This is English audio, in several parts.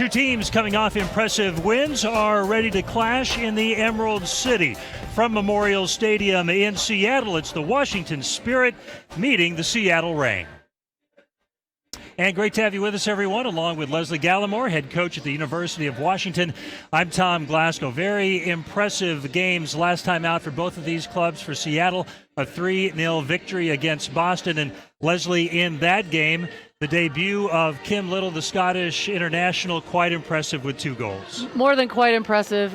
Two teams coming off impressive wins are ready to clash in the Emerald City. From Memorial Stadium in Seattle, it's the Washington Spirit meeting the Seattle Reign. And great to have you with us, everyone, along with Leslie Gallimore, head coach at the University of Washington. I'm Tom Glasgow. Very impressive games last time out for both of these clubs. For Seattle, a 3-0 victory against Boston. And Leslie, in that game, the debut of Kim Little, the Scottish international, quite impressive with 2 goals. More than quite impressive,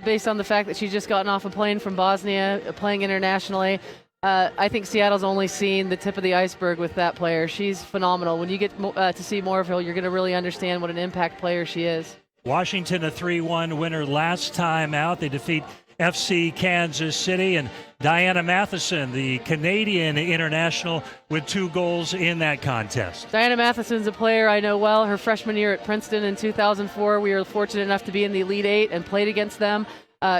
based on the fact that she's just gotten off a plane from Bosnia, playing internationally. I think Seattle's only seen the tip of the iceberg with that player. She's phenomenal. When you get to see more of her, you're going to really understand what an impact player she is. Washington, a 3-1 winner last time out. They defeat FC Kansas City, and Diana Matheson, the Canadian international, with 2 goals in that contest. Diana Matheson's a player I know well. Her freshman year at Princeton in 2004, we were fortunate enough to be in the Elite 8 and played against them.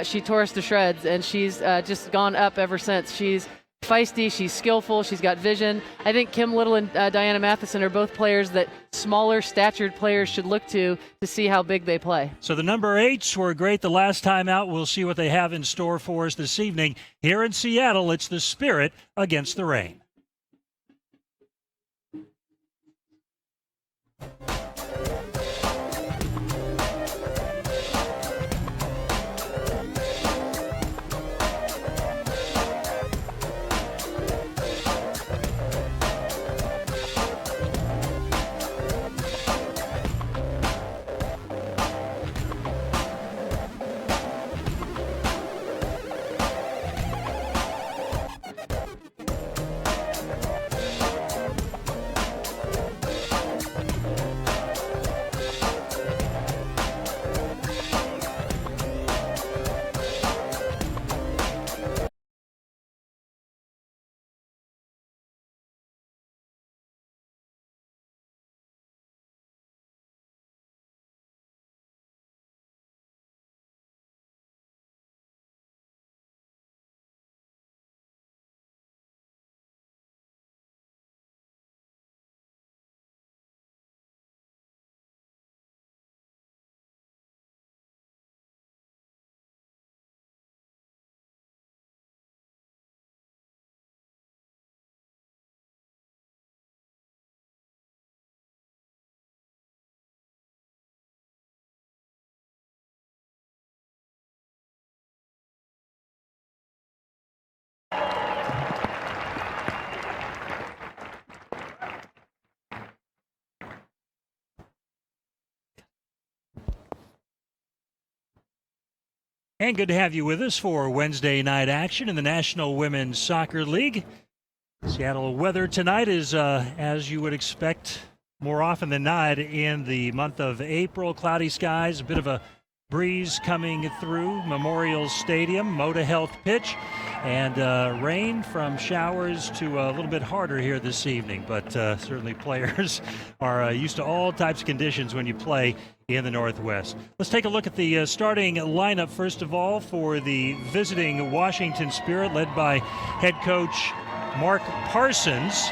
She tore us to shreds, and she's just gone up ever since. She's feisty, she's skillful, she's got vision. I think Kim Little and Diana Matheson are both players that smaller statured players should look to see how big they play. So the number 8s were great the last time out. We'll see what they have in store for us this evening. Here in Seattle, it's the Spirit against the Reign. And good to have you with us for Wednesday night action in the National Women's Soccer League. Seattle weather tonight is, as you would expect, more often than not in the month of April. Cloudy skies, a bit of a breeze coming through Memorial Stadium, Moda Health pitch, and rain from showers to a little bit harder here this evening. But certainly players are used to all types of conditions when you play in the Northwest. Let's take a look at the starting lineup, first of all, for the visiting Washington Spirit, led by head coach Mark Parsons.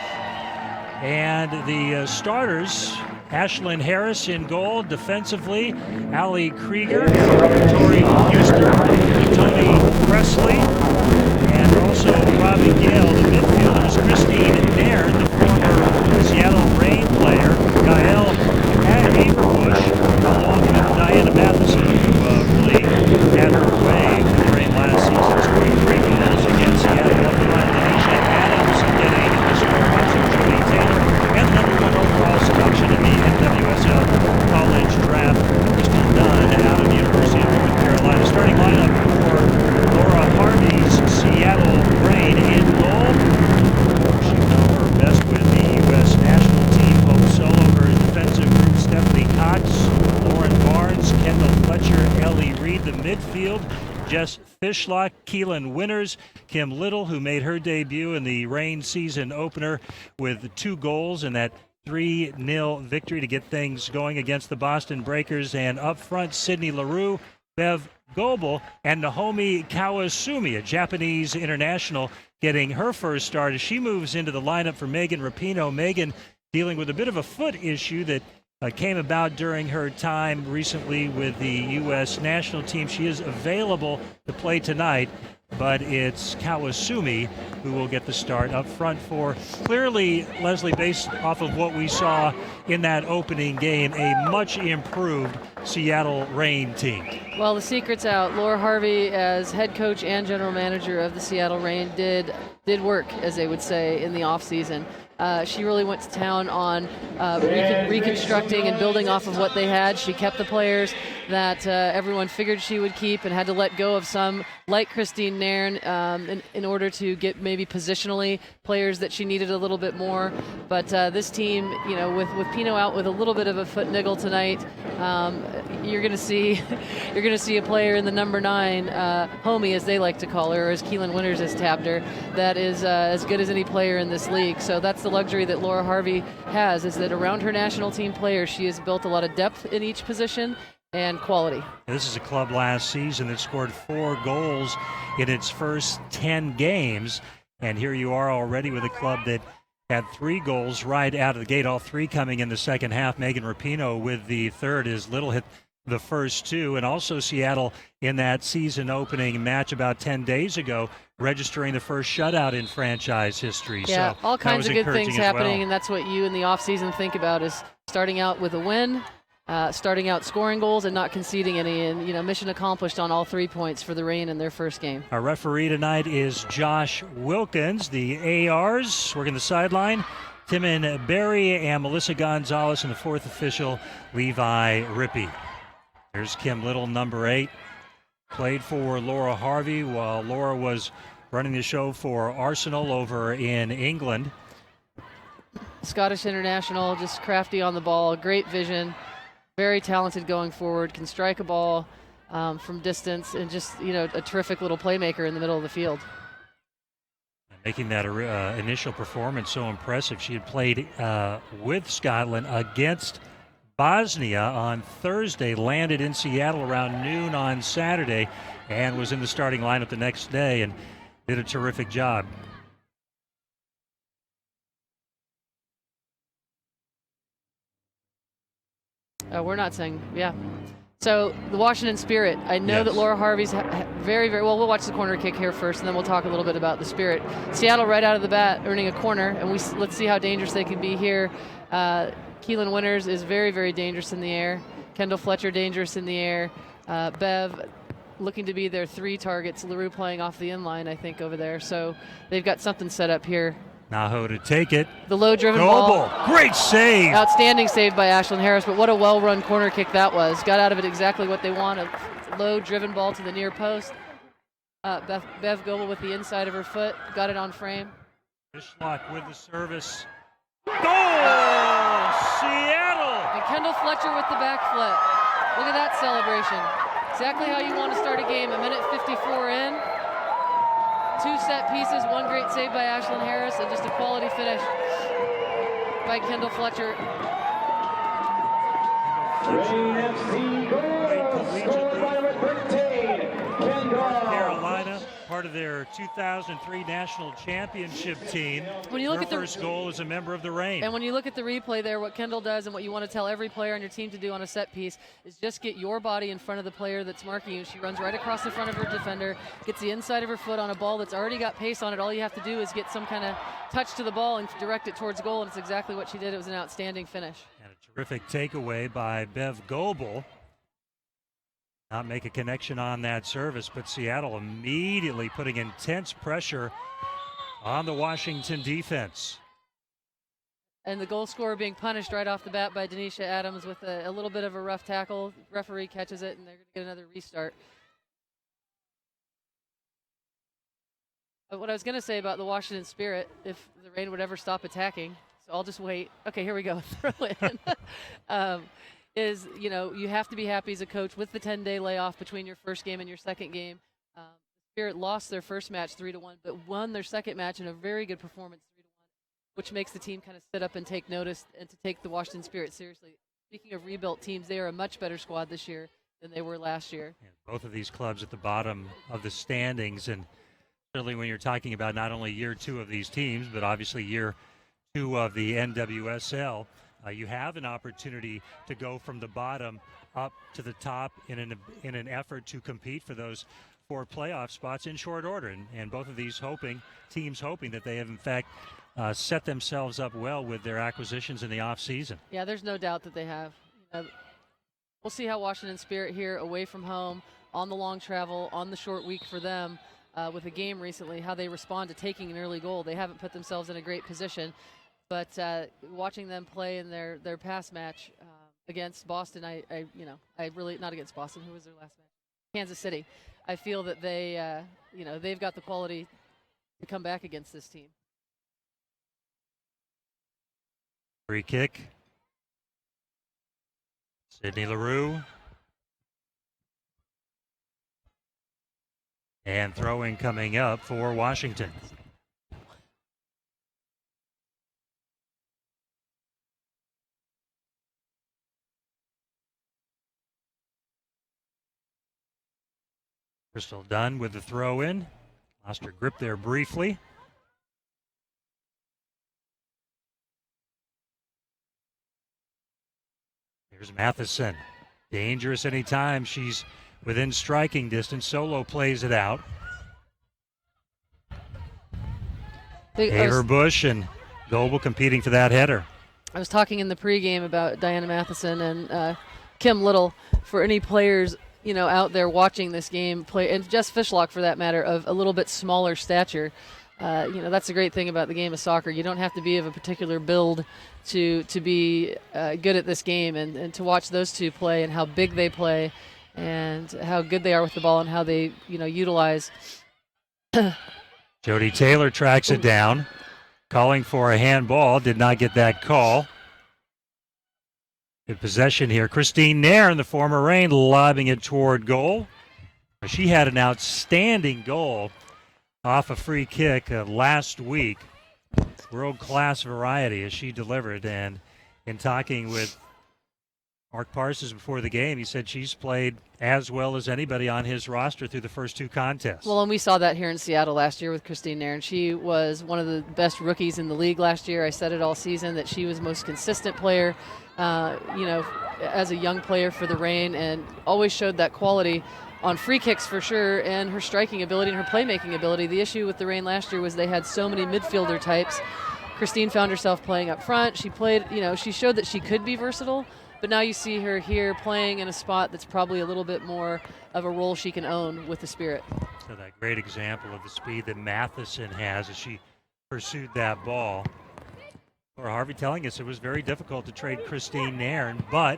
And the starters, Ashlyn Harris in goal. Defensively, Allie Krieger, Tori Houston, Tony Presley, and also Robbie Gale. The midfielders, Christine Nairn, the former Seattle Reign player, Gael Haverbush, along with Diana Matheson, who really had her way with the Reign last season, scoring 3 goals against Seattle. Up front, Denisha Adams getting the score, also Jody Taylor, and the number 1 overall selection in the NWSL college draft, Kristen Dunn, out of the University of North Carolina. Starting lineup for Laura Harvey's Seattle Reign in goal. She's known her best with the U.S. national team. Hope Solo, her defensive group, Stephanie Cox, Lauren Barnes, Kendall Fletcher, Ellie Reed. The midfield, Jess Fishlock, Keelan Winters, Kim Little, who made her debut in the Reign season opener with 2 goals in that 3-0 victory to get things going against the Boston Breakers. And up front, Sydney LaRue, Bev Goebel, and Naomi Kawasumi, a Japanese international, getting her first start as she moves into the lineup for Megan Rapinoe. Megan dealing with a bit of a foot issue that came about during her time recently with the U.S. national team. She is available to play tonight, but it's Kawasumi who will get the start up front for, clearly, Leslie, based off of what we saw in that opening game, a much improved Seattle Reign team. Well, the secret's out. Laura Harvey, as head coach and general manager of the Seattle Reign, did work, as they would say, in the offseason. She really went to town on reconstructing and building off of what they had. She kept the players that everyone figured she would keep and had to let go of some, like Christine Nairn, in order to get maybe positionally players that she needed a little bit more. But this team, with Pino out with a little bit of a foot niggle tonight, you're going to see a player in the number 9, homie, as they like to call her, or as Keelan Winters has tabbed her, that is as good as any player in this league. So that's the luxury that Laura Harvey has, is that around her national team players, she has built a lot of depth in each position and quality. This is a club last season that scored 4 goals in its first 10 games, and here you are already with a club that had 3 goals right out of the gate, all 3 coming in the second half. Megan Rapinoe with the third, as Little hit the first 2, and also Seattle in that season opening match about 10 days ago, registering the first shutout in franchise history. Yeah, so all kinds of good things happening, well. And that's what you in the offseason think about, is starting out with a win, starting out scoring goals and not conceding any, and mission accomplished on all 3 points for the Reign in their first game. Our referee tonight is Josh Wilkins. The ARs working the sideline, Timon Berry and Melissa Gonzalez, and the 4th official, Levi Rippey. There's Kim Little, number 8. Played for Laura Harvey while Laura was running the show for Arsenal over in England. Scottish international, just crafty on the ball, great vision, very talented going forward, can strike a ball from distance, and just, a terrific little playmaker in the middle of the field. Making that initial performance so impressive. She had played with Scotland against Bosnia on Thursday, landed in Seattle around noon on Saturday, and was in the starting lineup the next day and did a terrific job. We're not saying, yeah. So the Washington Spirit, I know that Laura Harvey's very, very, well, we'll watch the corner kick here first, and then we'll talk a little bit about the Spirit. Seattle right out of the bat earning a corner, and let's see how dangerous they can be here. Keelan Winters is very, very dangerous in the air. Kendall Fletcher dangerous in the air. Bev looking to be their 3 targets. LaRue playing off the inline, I think, over there. So they've got something set up here. Naho to take it. The low-driven ball. Great save. Outstanding save by Ashlyn Harris, but what a well-run corner kick that was. Got out of it exactly what they want. A low-driven ball to the near post. Bev Goebel with the inside of her foot. Got it on frame. Fishlock with the service. Goal! Seattle! And Kendall Fletcher with the backflip. Look at that celebration. Exactly how you want to start a game. 1:54 in. 2 set pieces, 1 great save by Ashlyn Harris, and just a quality finish by Kendall Fletcher. North Carolina, part of their 2003 national championship team. When you look at first goal as a member of the Reign. And when you look at the replay there, what Kendall does and what you want to tell every player on your team to do on a set piece is just get your body in front of the player that's marking you. She runs right across the front of her defender, gets the inside of her foot on a ball that's already got pace on it. All you have to do is get some kind of touch to the ball and direct it towards goal, and it's exactly what she did. It was an outstanding finish. And a terrific takeaway by Bev Goebel. Not make a connection on that service, but Seattle immediately putting intense pressure on the Washington defense. And the goal scorer being punished right off the bat by Denisha Adams with a little bit of a rough tackle. Referee catches it, and they're going to get another restart. But what I was going to say about the Washington Spirit, if the Reign would ever stop attacking, so I'll just wait. Okay, here we go. Throw in. Is, you have to be happy as a coach with the 10-day layoff between your first game and your second game. The Spirit lost their first match 3-1, but won their second match in a very good performance 3-1, which makes the team kind of sit up and take notice and to take the Washington Spirit seriously. Speaking of rebuilt teams, they are a much better squad this year than they were last year. Yeah, both of these clubs at the bottom of the standings, and certainly when you're talking about not only year 2 of these teams, but obviously year 2 of the NWSL, you have an opportunity to go from the bottom up to the top in an effort to compete for those 4 playoff spots in short order. And both of these teams hoping that they have, in fact, set themselves up well with their acquisitions in the offseason. Yeah, there's no doubt that they have. We'll see how Washington Spirit here, away from home, on the long travel, on the short week for them, with a game recently, how they respond to taking an early goal. They haven't put themselves in a great position, but watching them play in their past match against Boston, I really, not against Boston. Who was their last match? Kansas City. I feel that they've got the quality to come back against this team. Free kick. Sydney LaRue. And throw-in coming up for Washington. Crystal Dunn with the throw-in. Lost her grip there briefly. Here's Matheson. Dangerous anytime she's within striking distance. Solo plays it out. Averbush and Goebel competing for that header. I was talking in the pregame about Diana Matheson and Kim Little. For any players out there watching this game play, and Jess Fishlock for that matter, of a little bit smaller stature, that's the great thing about the game of soccer. You don't have to be of a particular build to be good at this game, and to watch those two play and how big they play and how good they are with the ball and how they utilize. Jody Taylor tracks it down, calling for a handball. Did not get that call. Good possession here. Christine Nairn, the former Reign, lobbing it toward goal. She had an outstanding goal off a free kick last week. World-class variety as she delivered. And in talking with Mark Parsons before the game, he said she's played as well as anybody on his roster through the first 2 contests. Well, and we saw that here in Seattle last year with Christine Nairn. She was one of the best rookies in the league last year. I said it all season that she was the most consistent player, as a young player for the Reign, and always showed that quality on free kicks for sure, and her striking ability and her playmaking ability. The issue with the Reign last year was they had so many midfielder types. Christine found herself playing up front. She played, she showed that she could be versatile, but now you see her here playing in a spot that's probably a little bit more of a role she can own with the Spirit. So that great example of the speed that Matheson has as she pursued that ball. Or Harvey telling us it was very difficult to trade Christine Nairn, but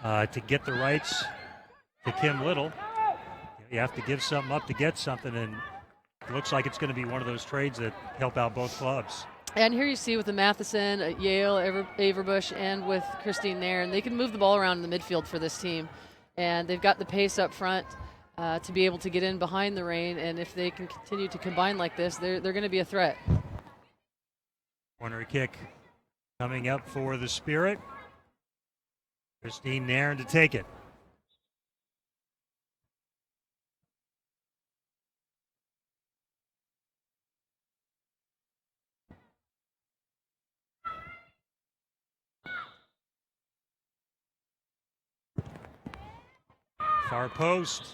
to get the rights to Kim Little, you have to give something up to get something, and it looks like it's going to be one of those trades that help out both clubs. And here you see with the Matheson, Yale, Averbush, and with Christine Nairn, they can move the ball around in the midfield for this team. And they've got the pace up front to be able to get in behind the Reign, and if they can continue to combine like this, they're going to be a threat. Corner kick coming up for the Spirit. Christine Nairn to take it. Far post.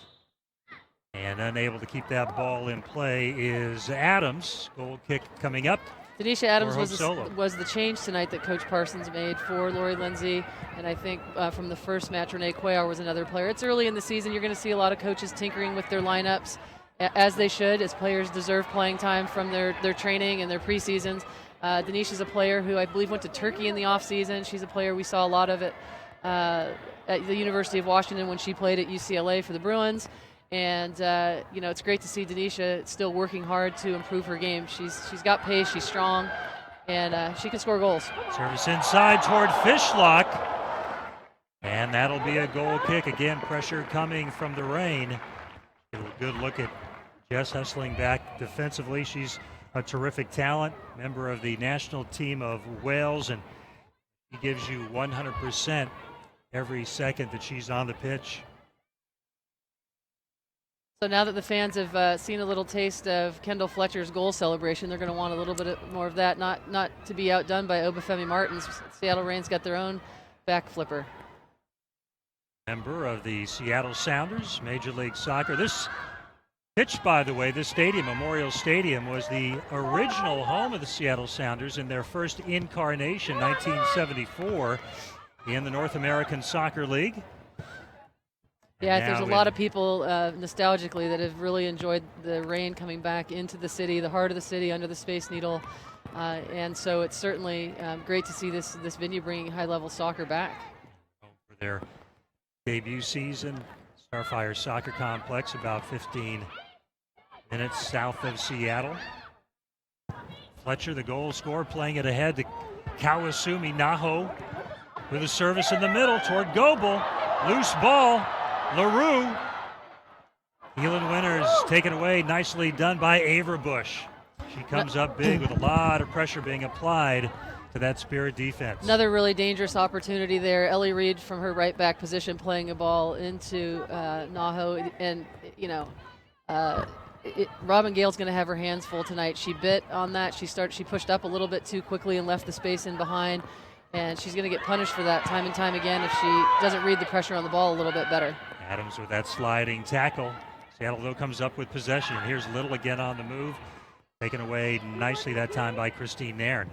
And unable to keep that ball in play is Adams. Goal kick coming up. Denisha Adams was the change tonight that Coach Parsons made for Lori Lindsay, and I think from the first match, Renee Cuellar was another player. It's early in the season. You're going to see a lot of coaches tinkering with their lineups, as they should, as players deserve playing time from their training and their preseasons. Denisha's a player who I believe went to Turkey in the offseason. She's a player we saw a lot of at the University of Washington when she played at UCLA for the Bruins. And, it's great to see Denisha still working hard to improve her game. She's got pace, she's strong, and she can score goals. Service inside toward Fishlock. And that'll be a goal kick. Again, pressure coming from the Reign. Get a good look at Jess hustling back defensively. She's a terrific talent, member of the national team of Wales, and she gives you 100% every second that she's on the pitch. So now that the fans have seen a little taste of Kendall Fletcher's goal celebration, they're going to want a little bit more of that, not to be outdone by Obafemi Martins. Seattle Reign's got their own back flipper. Member of the Seattle Sounders, Major League Soccer. This pitch, by the way, this stadium, Memorial Stadium, was the original home of the Seattle Sounders in their first incarnation, 1974, in the North American Soccer League. Yeah, there's a lot of people nostalgically that have really enjoyed the Reign coming back into the city, the heart of the city, under the Space Needle. And so it's certainly great to see this venue bringing high-level soccer back. For their debut season, Starfire Soccer Complex, about 15 minutes south of Seattle. Fletcher, the goal scorer, playing it ahead to Kawasumi Naho with a service in the middle toward Goebel. Loose ball. LaRue. Heelan Winters taken away, nicely done by Averbush. She comes up big with a lot of pressure being applied to that Spirit defense. Another really dangerous opportunity there. Ellie Reed from her right back position playing a ball into Naho. And, you know, Robin Gale's going to have her hands full tonight. She bit on that. She pushed up a little bit too quickly and left the space in behind. And she's going to get punished for that time and time again if she doesn't read the pressure on the ball a little bit better. Adams with that sliding tackle. Seattle, though, comes up with possession. Here's Little again on the move. Taken away nicely that time by Christine Nairn.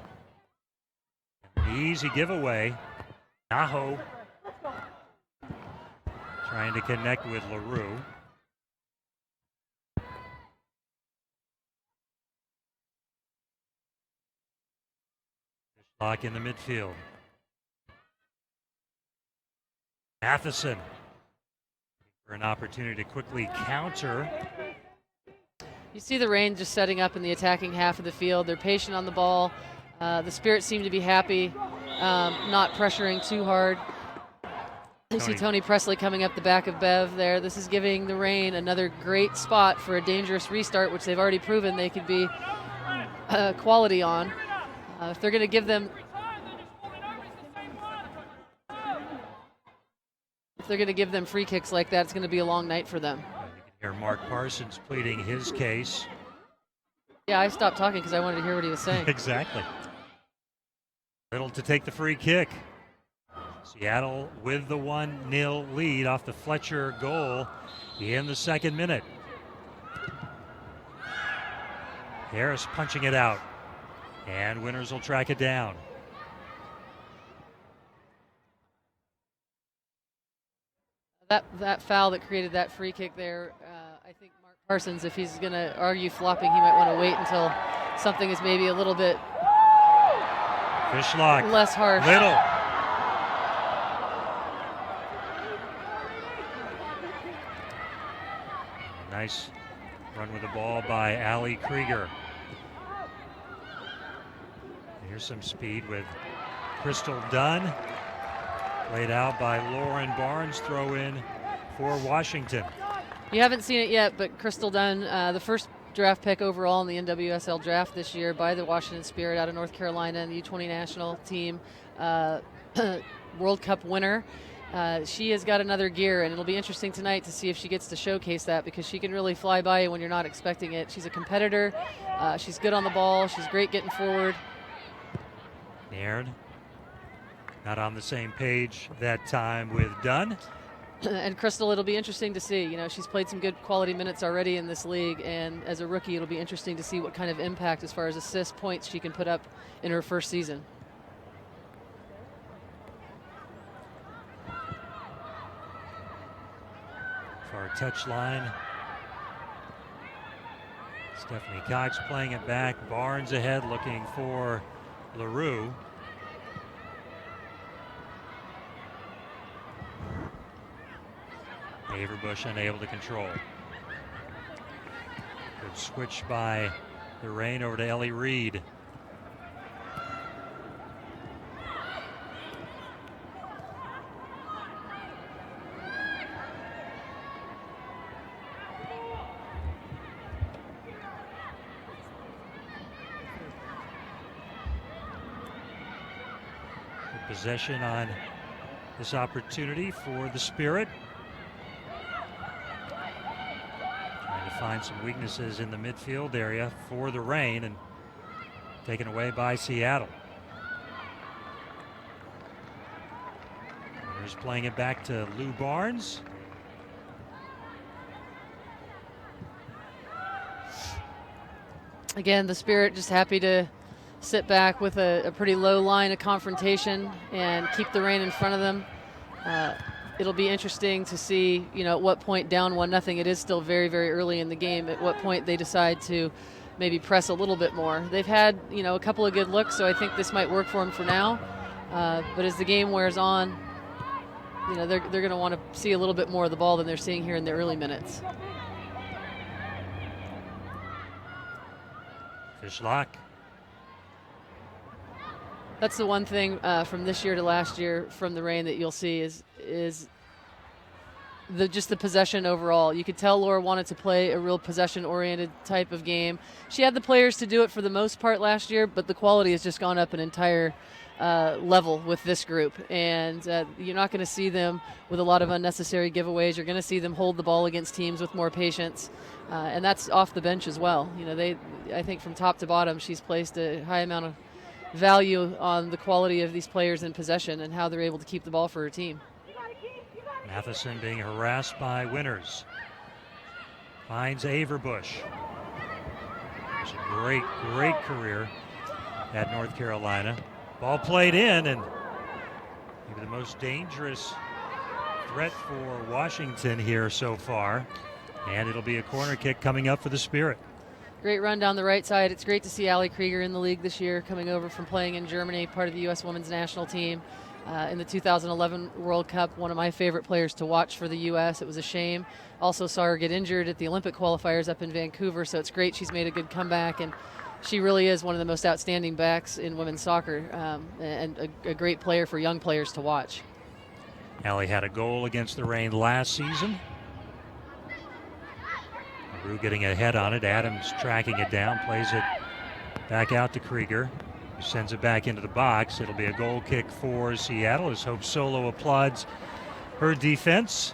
Easy giveaway. Naho trying to connect with LaRue. Lock in the midfield. Matheson for an opportunity to quickly counter. You see the Reign just setting up in the attacking half of the field. They're patient on the ball. The Spirit seem to be happy, not pressuring too hard. You see Tony Presley coming up the back of Bev there. This is giving the Reign another great spot for a dangerous restart, which they've already proven they could be quality on. If they're going to give them free kicks like that, it's going to be a long night for them. You can hear Mark Parsons pleading his case. Yeah, I stopped talking because I wanted to hear what he was saying. Exactly. Little to take the free kick. Seattle with the 1-0 lead off the Fletcher goal in the second minute. Harris punching it out, and Winters will track it down. That foul that created that free kick there, I think Mark Parsons, if he's going to argue flopping, he might want to wait until something is maybe a little bit Fishlock. less harsh. Little. Nice run with the ball by Allie Krieger. Here's some speed with Crystal Dunn. Played out by Lauren Barnes. Throw in for Washington. You haven't seen it yet, but Crystal Dunn, the first draft pick overall in the NWSL draft this year by the Washington Spirit out of North Carolina and the U20 national team, World Cup winner. She has got another gear, and it'll be interesting tonight to see if she gets to showcase that, because she can really fly by you when you're not expecting it. She's a competitor. She's good on the ball. She's great getting forward. Nairn not on the same page that time with Dunn. And Crystal, it'll be interesting to see. You know, she's played some good quality minutes already in this league, and as a rookie, it'll be interesting to see what kind of impact as far as assist points she can put up in her first season. Far touch line. Stephanie Cox playing it back. Barnes ahead looking for LaRue. Averbush unable to control. Good switch by the Reign over to Ellie Reed. Good possession on this opportunity for the Spirit. find some weaknesses in the midfield area for the Reign, and taken away by Seattle. There's playing it back to Lou Barnes. Again, the Spirit just happy to sit back with a pretty low line of confrontation and keep the Reign in front of them. It'll be interesting to see, at what point down 1-0. It is still very, very early in the game. At what point they decide to maybe press a little bit more. They've had, a couple of good looks, so I think this might work for them for now. But as the game wears on, they're going to want to see a little bit more of the ball than they're seeing here in the early minutes. Fishlock. That's the one thing from this year to last year from the Reign that you'll see is just the possession overall. You could tell Laura wanted to play a real possession-oriented type of game. She had the players to do it for the most part last year, but the quality has just gone up an entire level with this group. And you're not going to see them with a lot of unnecessary giveaways. You're going to see them hold the ball against teams with more patience. And that's off the bench as well. I think from top to bottom, she's placed a high amount of value on the quality of these players in possession and how they're able to keep the ball for her team. Matheson being harassed by Winters. Finds Averbush. It's a great, great career at North Carolina. Ball played in, and maybe the most dangerous threat for Washington here so far. And it'll be a corner kick coming up for the Spirit. Great run down the right side. It's great to see Allie Krieger in the league this year, coming over from playing in Germany, part of the U.S. women's national team. In the 2011 World Cup, one of my favorite players to watch for the U.S. It was a shame. Also saw her get injured at the Olympic qualifiers up in Vancouver, so it's great she's made a good comeback, and she really is one of the most outstanding backs in women's soccer, and a great player for young players to watch. Allie had a goal against the Reign last season. Rue getting ahead on it. Adams tracking it down, plays it back out to Krieger, who sends it back into the box. It'll be a goal kick for Seattle as Hope Solo applauds her defense.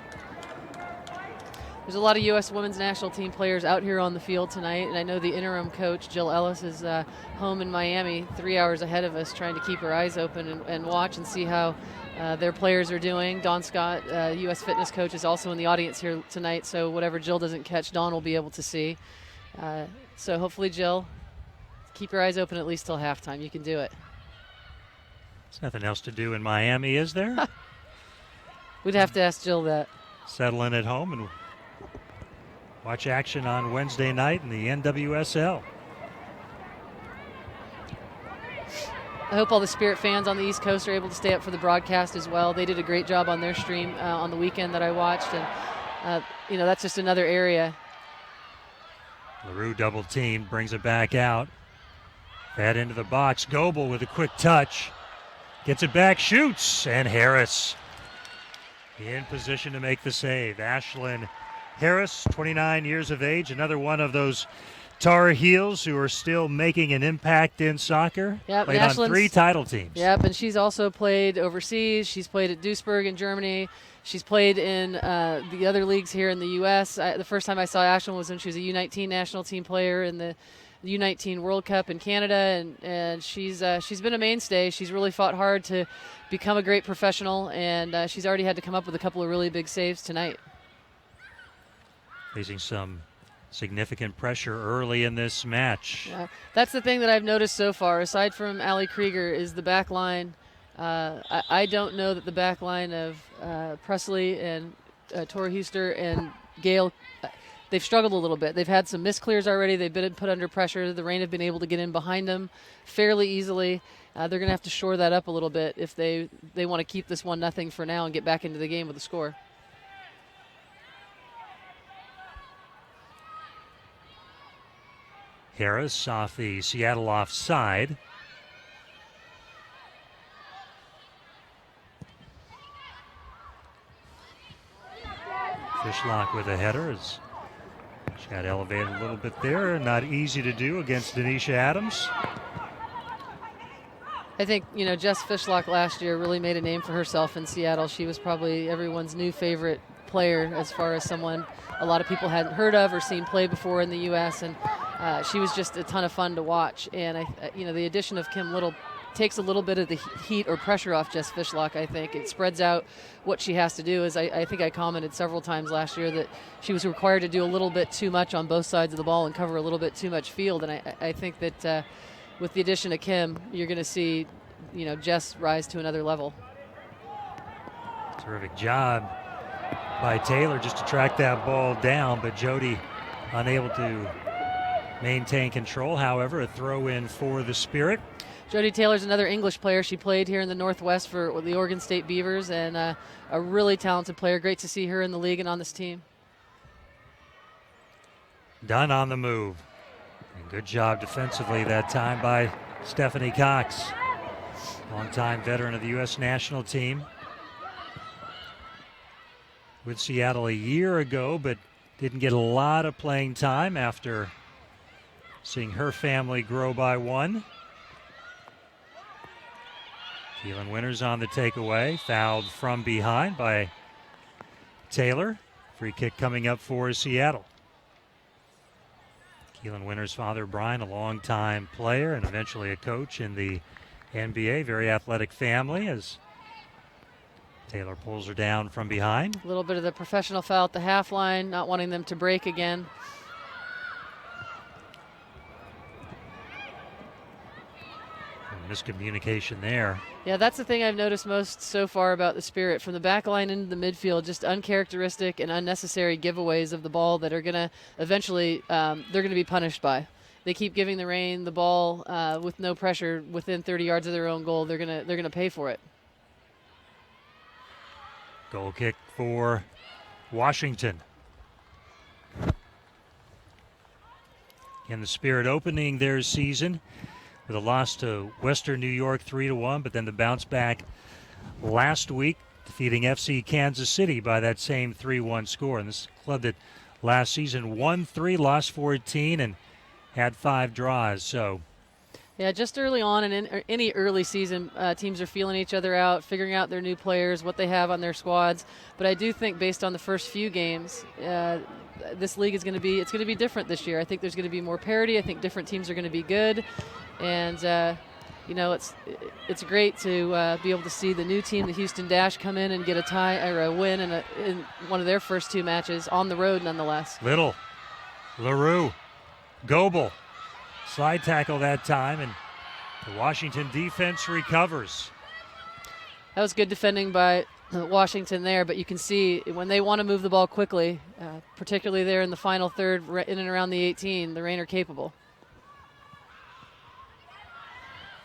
There's a lot of U.S. women's national team players out here on the field tonight, and I know the interim coach, Jill Ellis, is home in Miami 3 hours ahead of us, trying to keep her eyes open and watch and see how their players are doing. Dawn Scott, U.S. fitness coach, is also in the audience here tonight, so whatever Jill doesn't catch, Dawn will be able to see. So hopefully, Jill, keep your eyes open at least till halftime. You can do it. There's nothing else to do in Miami, is there? We'd have to ask Jill that. Settle in at home and watch action on Wednesday night in the NWSL. I hope all the Spirit fans on the East Coast are able to stay up for the broadcast as well. They did a great job on their stream on the weekend that I watched, and that's just another area. LaRue double team, brings it back out. Fed into the box. Goebel with a quick touch. Gets it back, shoots, and Harris in position to make the save. Ashlyn Harris, 29 years of age, another one of those Tar Heels who are still making an impact in soccer. Yep, played on 3 title teams. Yep, and she's also played overseas. She's played at Duisburg in Germany. She's played in the other leagues here in the U.S. The first time I saw Ashlyn was when she was a U19 national team player in the U19 World Cup in Canada, and she's been a mainstay. She's really fought hard to become a great professional, and she's already had to come up with a couple of really big saves tonight. Facing some significant pressure early in this match. That's the thing that I've noticed so far, aside from Allie Krieger, is the back line. I don't know that the back line of Presley and Tora Huster and Gale, they've struggled a little bit. They've had some misclears already. They've been put under pressure. The Reign have been able to get in behind them fairly easily. They're going to have to shore that up a little bit if they want to keep this 1-0 for now and get back into the game with a score. Harris off the Seattle offside. Fishlock with a header. She got elevated a little bit there. Not easy to do against Denisha Adams. I think, Jess Fishlock last year really made a name for herself in Seattle. She was probably everyone's new favorite player as far as someone a lot of people hadn't heard of or seen play before in the U.S. And she was just a ton of fun to watch. And the addition of Kim Little takes a little bit of the heat or pressure off Jess Fishlock. I think it spreads out what she has to do. As I think I commented several times last year that she was required to do a little bit too much on both sides of the ball and cover a little bit too much field. And I think that with the addition of Kim, you're going to see Jess rise to another level. Terrific job by Taylor just to track that ball down, but Jody unable to maintain control. However, a throw in for the Spirit. Jody Taylor's another English player. She played here in the Northwest for the Oregon State Beavers, and a really talented player. Great to see her in the league and on this team. Dunn on the move. And good job defensively that time by Stephanie Cox. Longtime veteran of the U.S. national team. With Seattle a year ago, but didn't get a lot of playing time after seeing her family grow by one. Keelan Winters on the takeaway, fouled from behind by Taylor. Free kick coming up for Seattle. Keelan Winters' father, Brian, a longtime player and eventually a coach in the NBA. Very athletic family as Taylor pulls her down from behind. A little bit of the professional foul at the half line, not wanting them to break again. Miscommunication there. Yeah, that's the thing I've noticed most so far about the Spirit. From the back line into the midfield, just uncharacteristic and unnecessary giveaways of the ball that are going to eventually, they're going to be punished by. They keep giving the Reign the ball with no pressure within 30 yards of their own goal. They're going to pay for it. Goal kick for Washington. And the Spirit opening their season with a loss to Western New York 3-1, but then the bounce back last week, defeating FC Kansas City by that same 3-1 score. And this club that last season won 3, lost 14, and had 5 draws. So, yeah, just early on and in any early season, teams are feeling each other out, figuring out their new players, what they have on their squads. But I do think based on the first few games, this league is going to be different this year. I think there's going to be more parity. I think different teams are going to be good. And, it's great to be able to see the new team, the Houston Dash, come in and get a tie or a win in one of their first 2 matches on the road nonetheless. Little, LaRue, Goebel, slide tackle that time, and the Washington defense recovers. That was good defending by Washington there, but you can see when they want to move the ball quickly, particularly there in the final third, in and around the 18, the Reign are capable.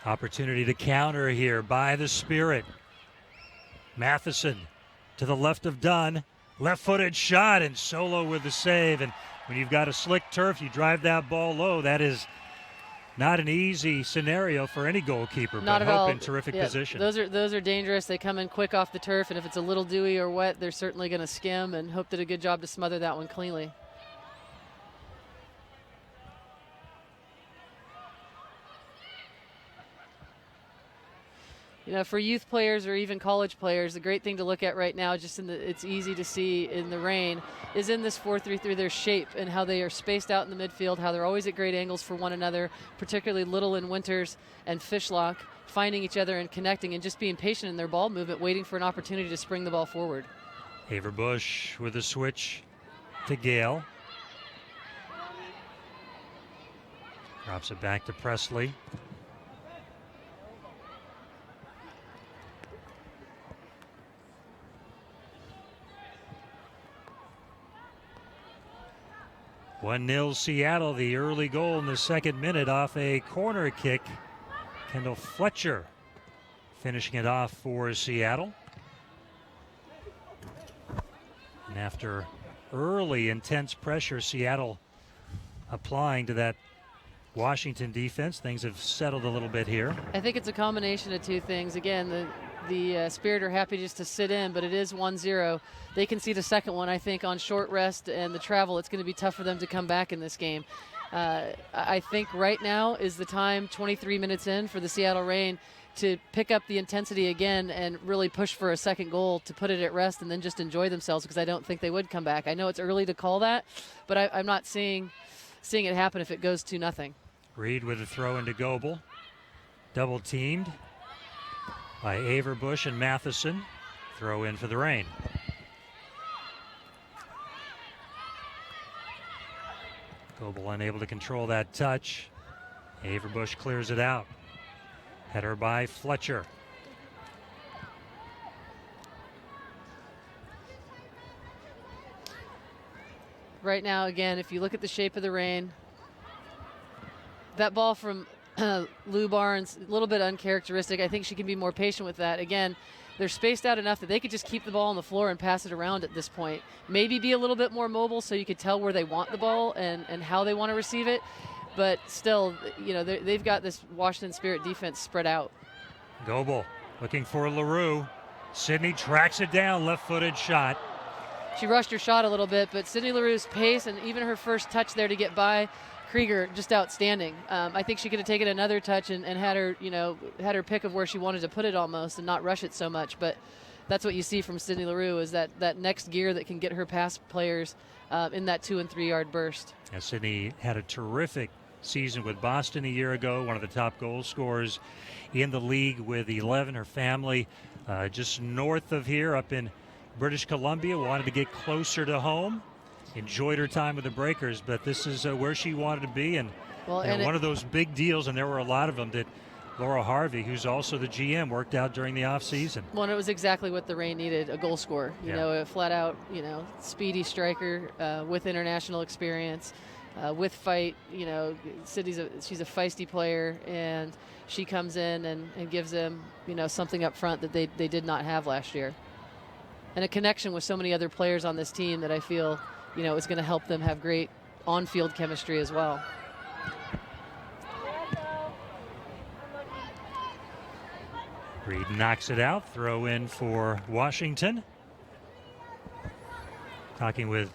Opportunity to counter here by the Spirit. Matheson to the left of Dunn. Left-footed shot and Solo with the save. And when you've got a slick turf, you drive that ball low. That is not an easy scenario for any goalkeeper. Not but at all. in terrific position. Those are dangerous. They come in quick off the turf, and if it's a little dewy or wet, they're certainly going to skim, and Hope did a good job to smother that one cleanly. For youth players or even college players, the great thing to look at right now, it's easy to see in the Reign, is in this 4-3-3, their shape and how they are spaced out in the midfield, how they're always at great angles for one another, particularly Little and Winters and Fishlock, finding each other and connecting and just being patient in their ball movement, waiting for an opportunity to spring the ball forward. Haverbush with a switch to Gale. Drops it back to Presley. One 0 Seattle, the early goal in the second minute off a corner kick. Kendall Fletcher finishing it off for Seattle. And after early intense pressure, Seattle applying to that Washington defense, things have settled a little bit here. I think it's a combination of two things. Again, the Spirit are happy just to sit in, but it is 1-0. They can see the second one, I think, on short rest and the travel. It's going to be tough for them to come back in this game. I think right now is the time, 23 minutes in, for the Seattle Reign to pick up the intensity again and really push for a second goal to put it at rest and then just enjoy themselves, because I don't think they would come back. I know it's early to call that, but I'm not seeing it happen if it goes 2-0. Reed with a throw into Goebel. Double teamed by Averbush and Matheson. Throw in for the Reign. Goebel unable to control that touch. Averbush clears it out. Header by Fletcher. Right now, again, if you look at the shape of the Reign, that ball from Lou Barnes, a little bit uncharacteristic. I think she can be more patient with that. Again, they're spaced out enough that they could just keep the ball on the floor and pass it around at this point. Maybe be a little bit more mobile so you could tell where they want the ball and how they want to receive it. But still, you know, they've got this Washington Spirit defense spread out. Goebel looking for LaRue. Sydney tracks it down, left-footed shot. She rushed her shot a little bit, but Sydney LaRue's pace and even her first touch there to get by Krieger, just outstanding. I think she could have taken another touch and had her pick of where she wanted to put it almost and not rush it so much. But that's what you see from Sydney LaRue, is that next gear that can get her past players in that 2 and 3 yard burst. And Sydney had a terrific season with Boston a year ago, one of the top goal scorers in the league with 11. Her family just north of here up in British Columbia, wanted to get closer to home. Enjoyed her time with the Breakers, but this is where she wanted to be, and one of those big deals, and there were a lot of them, that Laura Harvey, who's also the GM, worked out during the offseason. Well, it was exactly what the Reign needed, a goal scorer. You know, a flat-out, speedy striker with international experience, with fight. You know, she's a feisty player, and she comes in and gives them, something up front that they did not have last year. And a connection with so many other players on this team that I feel is going to help them have great on-field chemistry as well. Reed knocks it out. Throw in for Washington. Talking with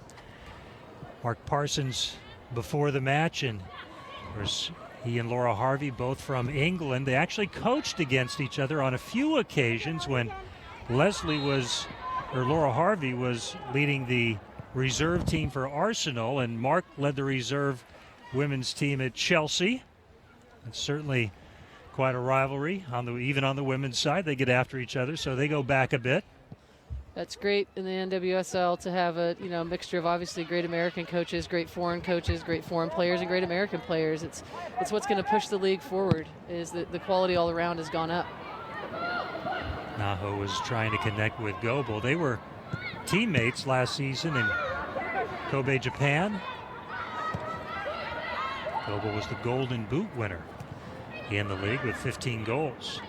Mark Parsons before the match, and of course he and Laura Harvey, both from England, they actually coached against each other on a few occasions when Laura Harvey was leading the reserve team for Arsenal, and Mark led the reserve women's team at Chelsea. It's certainly quite a rivalry even on the women's side. They get after each other, so they go back a bit. That's great in the NWSL to have a mixture of obviously great American coaches, great foreign players, and great American players. It's what's going to push the league forward. Is that the quality all around has gone up. Naho was trying to connect with Goebel. They were teammates last season in Kobe, Japan. Goebel was the Golden Boot winner in the league with 15 goals.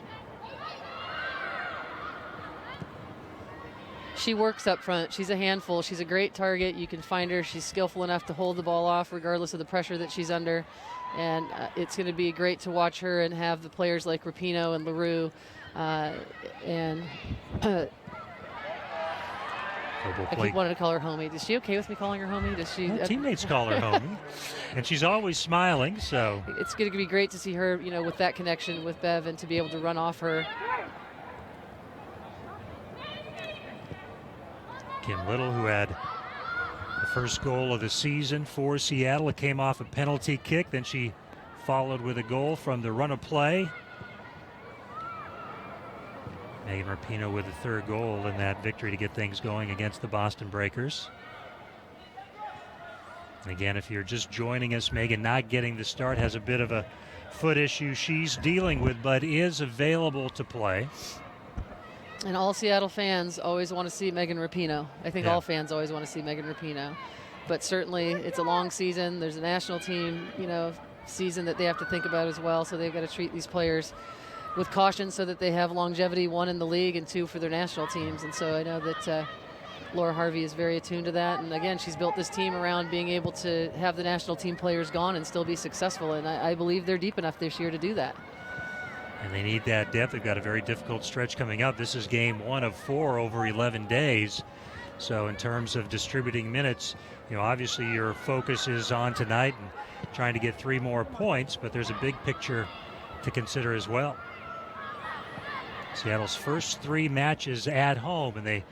She works up front. She's a handful. She's a great target. You can find her. She's skillful enough to hold the ball off regardless of the pressure that she's under. And it's going to be great to watch her and have the players like Rapinoe and LaRue and I keep wanting to call her homie. Is she okay with me calling her homie? Does she? Well, teammates call her homie, and she's always smiling. So it's going to be great to see her, with that connection with Bev and to be able to run off her. Kim Little, who had the first goal of the season for Seattle, it came off a penalty kick. Then she followed with a goal from the run of play. Megan Rapinoe with the third goal in that victory to get things going against the Boston Breakers. And again, if you're just joining us, Megan not getting the start, has a bit of a foot issue she's dealing with, but is available to play. And all Seattle fans always want to see Megan Rapinoe. I think all fans always want to see Megan Rapinoe. But certainly it's a long season. There's a national team, season that they have to think about as well. So they've got to treat these players with caution so that they have longevity, one in the league and two for their national teams. And so I know that Laura Harvey is very attuned to that. And again, she's built this team around being able to have the national team players gone and still be successful. And I believe they're deep enough this year to do that. And they need that depth. They've got a very difficult stretch coming up. This is game 1 of 4 over 11 days. So in terms of distributing minutes, obviously your focus is on tonight and trying to get 3 more points, but there's a big picture to consider as well. Seattle's first 3 matches at home, and they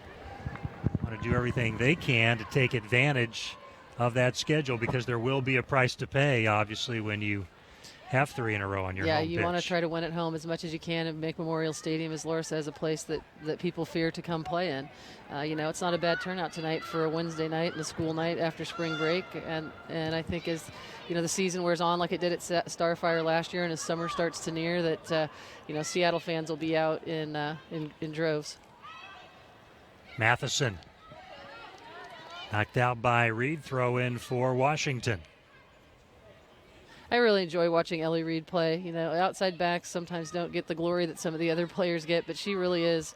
want to do everything they can to take advantage of that schedule, because there will be a price to pay, obviously, when you have 3 in a row on your home pitch. Yeah, you want to try to win at home as much as you can and make Memorial Stadium, as Laura says, a place that people fear to come play in. It's not a bad turnout tonight for a Wednesday night and a school night after spring break. And I think as the season wears on like it did at Starfire last year, and as summer starts to near, that Seattle fans will be out in droves. Matheson knocked out by Reed. Throw in for Washington. I really enjoy watching Ellie Reed play. Outside backs sometimes don't get the glory that some of the other players get, but she really is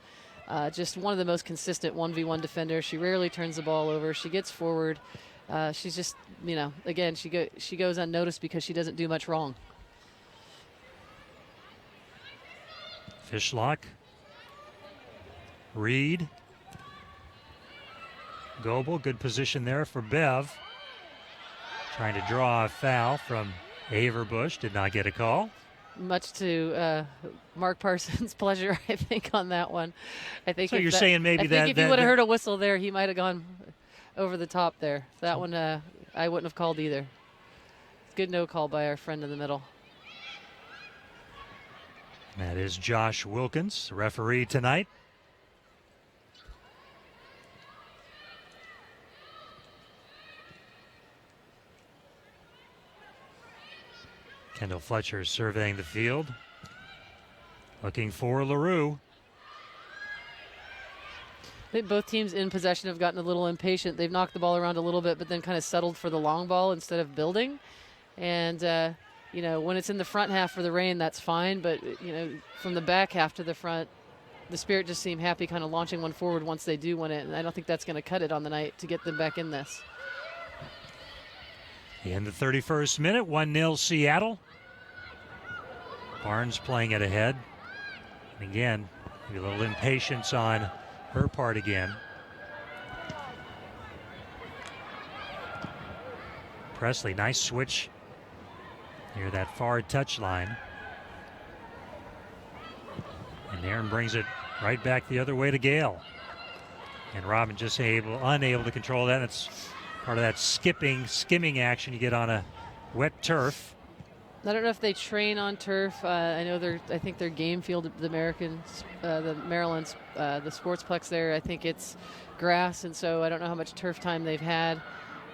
just one of the most consistent 1v1 defenders. She rarely turns the ball over. She gets forward. She's just, again, she goes unnoticed because she doesn't do much wrong. Fishlock. Reed. Goebel, good position there for Bev. Trying to draw a foul from Averbush, did not get a call. Much to Mark Parsons' pleasure, I think, on that one. I think. So you're saying maybe that if he would have heard a whistle there, he might have gone over the top there. That one, I wouldn't have called either. Good no call by our friend in the middle. That is Josh Wilkins, the referee tonight. Kendall Fletcher surveying the field, looking for LaRue. I think both teams in possession have gotten a little impatient. They've knocked the ball around a little bit, but then kind of settled for the long ball instead of building. And, when it's in the front half for the Reign, that's fine. But, from the back half to the front, the Spirit just seem happy kind of launching one forward once they do win it. And I don't think that's going to cut it on the night to get them back in this. In the 31st minute, 1-0 Seattle. Barnes playing it ahead. And again, maybe a little impatience on her part again. Presley, nice switch near that far touchline. And Aaron brings it right back the other way to Gale. And Robin just unable to control that. That's part of that skimming action you get on a wet turf. I don't know if they train on turf. I think their game field, the Maryland's, the Sportsplex there, I think it's grass, and so I don't know how much turf time they've had.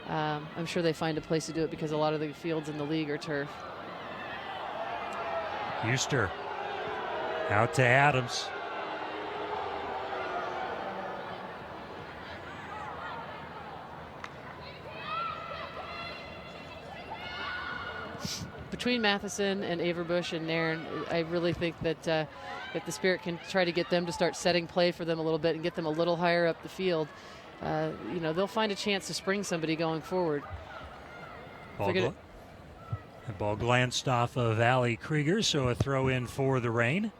I'm sure they find a place to do it because a lot of the fields in the league are turf. Huster out to Adams. Between Matheson and Averbush and Nairn, I really think that if the Spirit can try to get them to start setting play for them a little bit and get them a little higher up the field, they'll find a chance to spring somebody going forward. The ball glanced off of Allie Krieger, so a throw in for the Reign.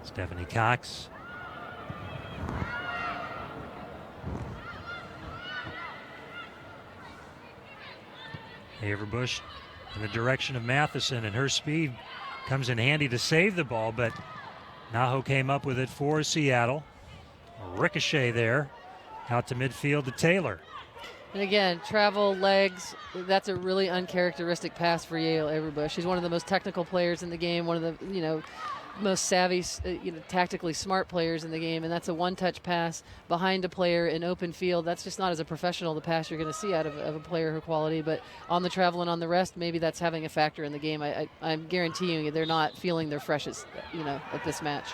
Stephanie Cox. Averbush in the direction of Matheson, and her speed comes in handy to save the ball, but Naho came up with it for Seattle. A ricochet there out to midfield to Taylor. And again, travel, legs, that's a really uncharacteristic pass for Yale Averbush. She's one of the most technical players in the game, one of the, most savvy, tactically smart players in the game, and that's a one-touch pass behind a player in open field. That's just not, as a professional, the pass you're going to see out of a player her quality, but on the travel and on the rest, maybe that's having a factor in the game. I'm guaranteeing you they're not feeling their freshest, at this match.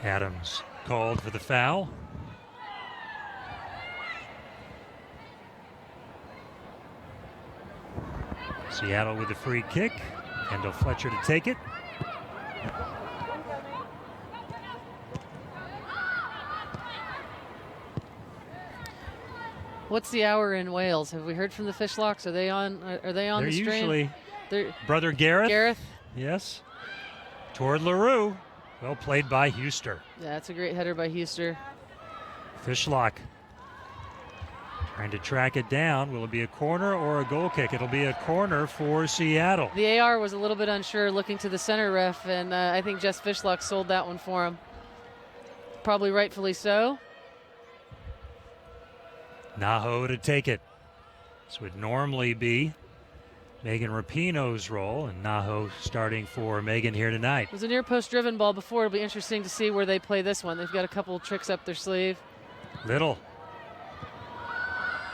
Adams called for the foul. Seattle with a free kick. Kendall Fletcher to take it. What's the hour in Wales? Have we heard from the Fishlocks? Are they on? Are they on They're the stream? Usually Brother Gareth. Gareth. Yes. Toward LaRue. Well played by Huster. Yeah, that's a great header by Huster. Fishlock Trying to track it down. Will it be a corner or a goal kick? It'll be a corner for Seattle. The AR was a little bit unsure, looking to the center ref, and I think Jess Fishlock sold that one for him. Probably rightfully so. Naho to take it. This would normally be Megan Rapinoe's role, and Naho starting for Megan here tonight. It was a near post driven ball before. It'll be interesting to see where they play this one. They've got a couple of tricks up their sleeve. Little.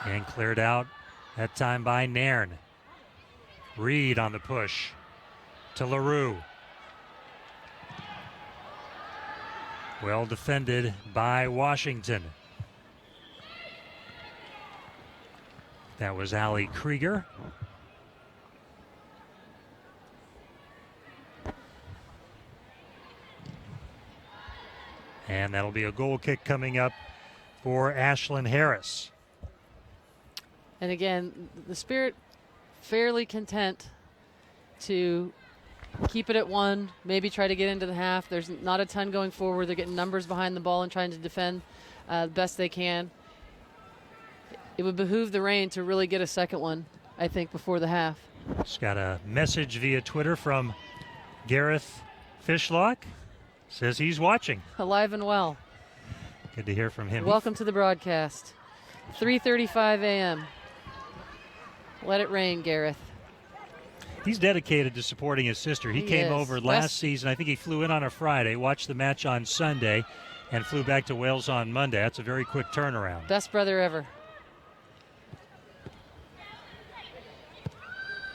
And cleared out that time by Nairn. Reed on the push to LaRue. Well defended by Washington. That was Allie Krieger. And that'll be a goal kick coming up for Ashlyn Harris. And again, the Spirit fairly content to keep it at 1, maybe try to get into the half. There's not a ton going forward. They're getting numbers behind the ball and trying to defend the best they can. It would behoove the Reign to really get a second one, I think, before the half. Just got a message via Twitter from Gareth Fishlock. Says he's watching. Alive and well. Good to hear from him. Welcome to the broadcast. 3:35 a.m. Let it rain, Gareth. He's dedicated to supporting his sister. He came is. over last season. I think he flew in on a Friday, watched the match on Sunday, and flew back to Wales on Monday. That's a very quick turnaround. Best brother ever.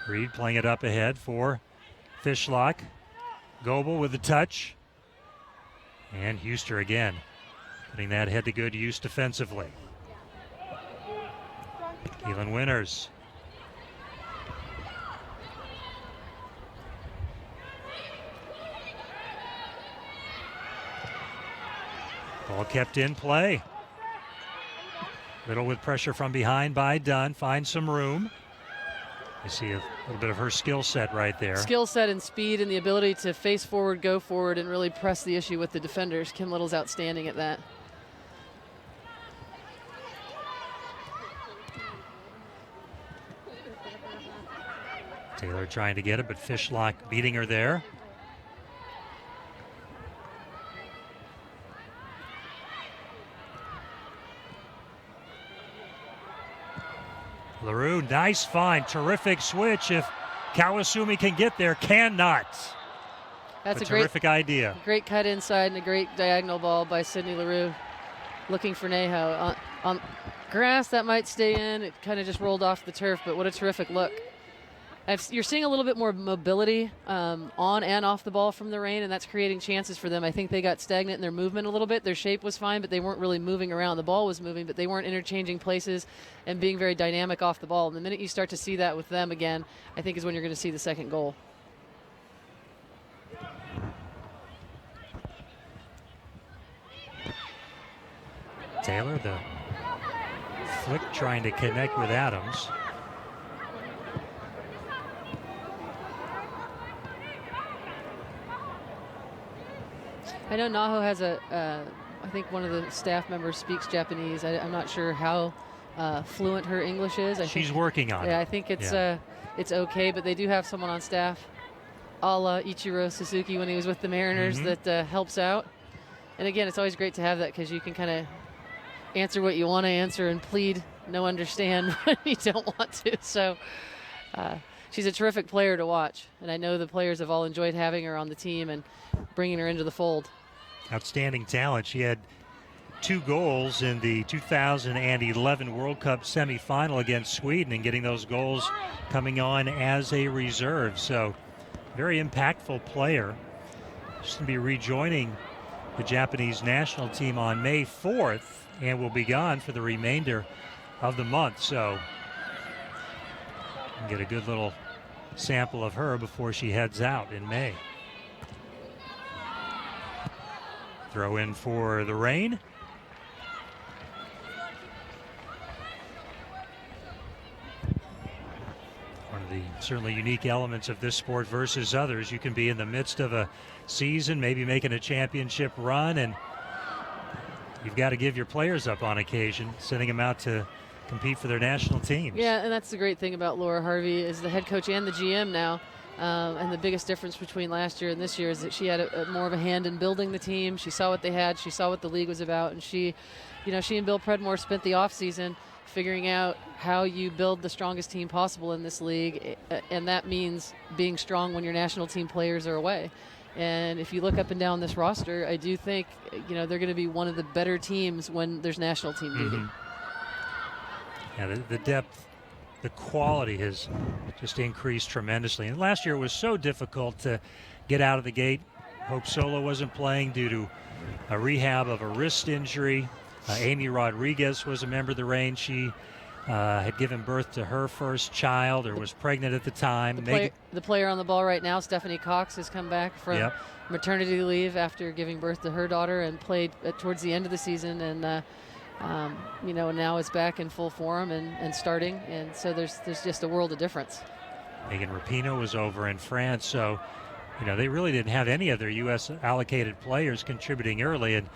Reed playing it up ahead for Fishlock. Goebel with the touch. And Huster again, putting that head to good use defensively. Keelan Winters. Ball kept in play. Little with pressure from behind by Dunn. Finds some room. You see a little bit of her skill set right there. Skill set and speed and the ability to face forward, go forward, and really press the issue with the defenders. Kim Little's outstanding at that. Taylor trying to get it, but Fishlock beating her there. LaRue, nice find, terrific switch. If Kawasumi can get there, cannot. That's a terrific idea. Great cut inside and a great diagonal ball by Sydney LaRue. Looking for Neho. On grass, that might stay in. It kind of just rolled off the turf, but what a terrific look. You're seeing a little bit more mobility on and off the ball from the Reign, and that's creating chances for them. I think they got stagnant in their movement a little bit. Their shape was fine, but they weren't really moving around. The ball was moving, but they weren't interchanging places and being very dynamic off the ball. And the minute you start to see that with them again, I think is when you're going to see the second goal. Taylor, the flick trying to connect with Adams. I know Naho has I think one of the staff members speaks Japanese. I'm not sure how fluent her English is. She's working on it. Yeah, I think it's okay, but they do have someone on staff, a la Ichiro Suzuki when he was with the Mariners, that helps out. And again, it's always great to have that because you can kind of answer what you want to answer and plead no understand when you don't want to. So she's a terrific player to watch, and I know the players have all enjoyed having her on the team and bringing her into the fold. Outstanding talent. She had 2 goals in the 2011 World Cup semifinal against Sweden, and getting those goals coming on as a reserve. So very impactful player. She's going to be rejoining the Japanese national team on May 4th and will be gone for the remainder of the month. So get a good little sample of her before she heads out in May. Throw in for the Reign. One of the certainly unique elements of this sport versus others. You can be in the midst of a season, maybe making a championship run, and you've got to give your players up on occasion, sending them out to compete for their national teams. Yeah, and that's the great thing about Laura Harvey is the head coach and the GM now. And the biggest difference between last year and this year is that she had more of a hand in building the team. She saw what they had. She saw what the league was about. And she and Bill Predmore spent the offseason figuring out how you build the strongest team possible in this league. And that means being strong when your national team players are away. And if you look up and down this roster, I do think, they're going to be one of the better teams when there's national team duty. Yeah, the depth, the quality has just increased tremendously. And last year it was so difficult to get out of the gate. Hope Solo wasn't playing due to a rehab of a wrist injury. Amy Rodriguez was a member of the Reign. She had given birth to her first child or was pregnant at the time. The player on the ball right now, Stephanie Cox, has come back from maternity leave after giving birth to her daughter and played towards the end of the season. And now it's back in full form and starting, and so there's just a world of difference. Megan Rapinoe was over in France, so they really didn't have any other U.S. allocated players contributing early, and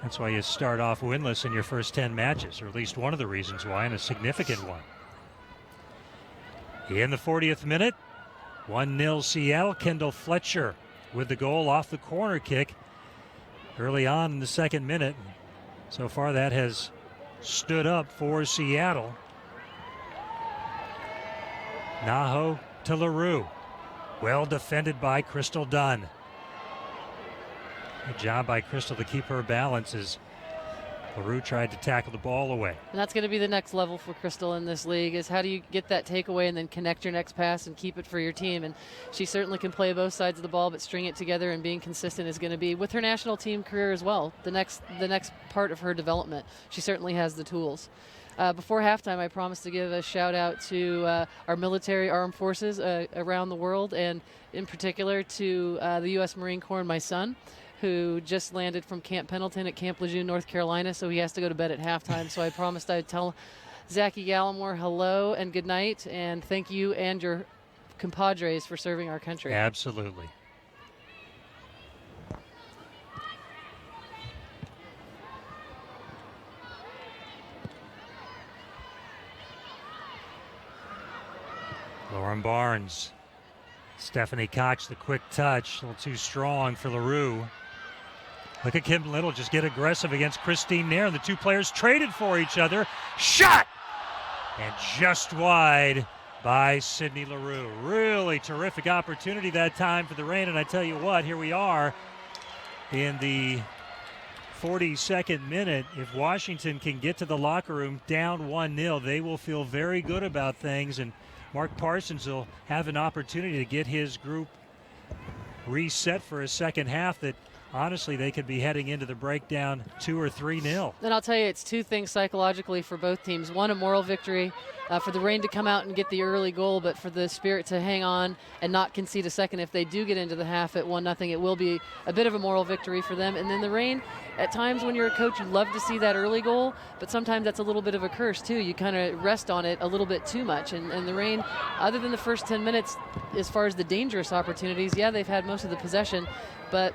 that's why you start off winless in your first 10 matches, or at least one of the reasons why, and a significant one. In the 40th minute, 1-0 Seattle. Kendall Fletcher with the goal off the corner kick early on in the second minute. So far that has stood up for Seattle. Naho to LaRue. Well defended by Crystal Dunn. Good job by Crystal to keep her balance as LaRue tried to tackle the ball away. And that's going to be the next level for Crystal in this league, is how do you get that takeaway and then connect your next pass and keep it for your team. And she certainly can play both sides of the ball, but string it together and being consistent is going to be, with her national team career as well, the next part of her development. She certainly has the tools. Before halftime, I promised to give a shout out to our military armed forces around the world, and in particular to the U.S. Marine Corps and my son, who just landed from Camp Pendleton at Camp Lejeune, North Carolina, so he has to go to bed at halftime. So I promised I'd tell Zachy Gallimore hello and good night, and thank you and your compadres for serving our country. Absolutely. Lauren Barnes. Stephanie Cox, the quick touch, a little too strong for LaRue. Look at Kim Little just get aggressive against Christine Nairn. The two players traded for each other. Shot! And just wide by Sydney LaRue. Really terrific opportunity that time for the Reign. And I tell you what, here we are in the 42nd minute. If Washington can get to the locker room down 1-0, they will feel very good about things. And Mark Parsons will have an opportunity to get his group reset for a second half that honestly they could be heading into the breakdown 2 or 3-0. And I'll tell you, it's two things psychologically for both teams. One, a moral victory for the Reign to come out and get the early goal, but for the Spirit to hang on and not concede a second. If they do get into the half at 1-0, it will be a bit of a moral victory for them. And then the Reign, at times when you're a coach, you love to see that early goal, but sometimes that's a little bit of a curse too. You kind of rest on it a little bit too much. And the Reign, other than the first 10 minutes, as far as the dangerous opportunities, yeah, they've had most of the possession, but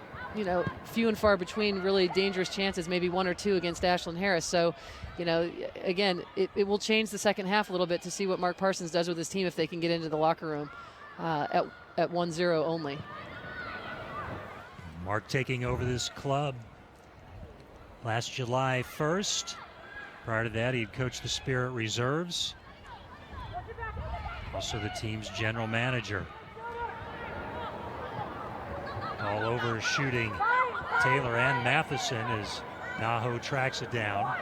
few and far between really dangerous chances, maybe one or two against Ashlyn Harris. So, again, it will change the second half a little bit to see what Mark Parsons does with his team if they can get into the locker room at 1-0 only. Mark taking over this club last July 1st. Prior to that, he'd coached the Spirit Reserves. Also the team's general manager. All over shooting Taylor and Matheson as Naho tracks it down.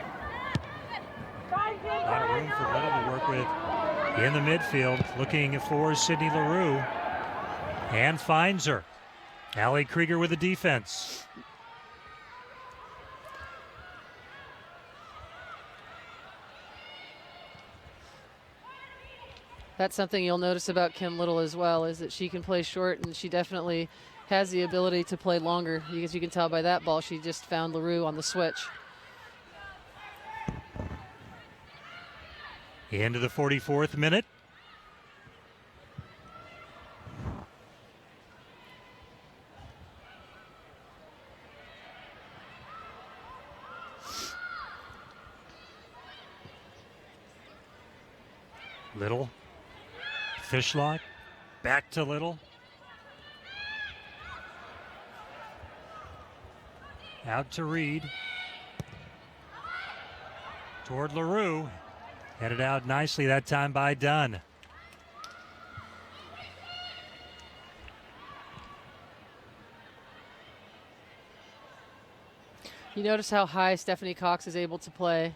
A lot of room for Little to work with in the midfield, looking for Sydney LaRue, and finds her. Allie Krieger with the defense. That's something you'll notice about Kim Little as well, is that she can play short, and she definitely has the ability to play longer. As you can tell by that ball, she just found LaRue on the switch. Into the 44th minute. Little. Fishlock. Back to Little. Out to Reed. Toward LaRue. Headed out nicely that time by Dunn. You notice how high Stephanie Cox is able to play,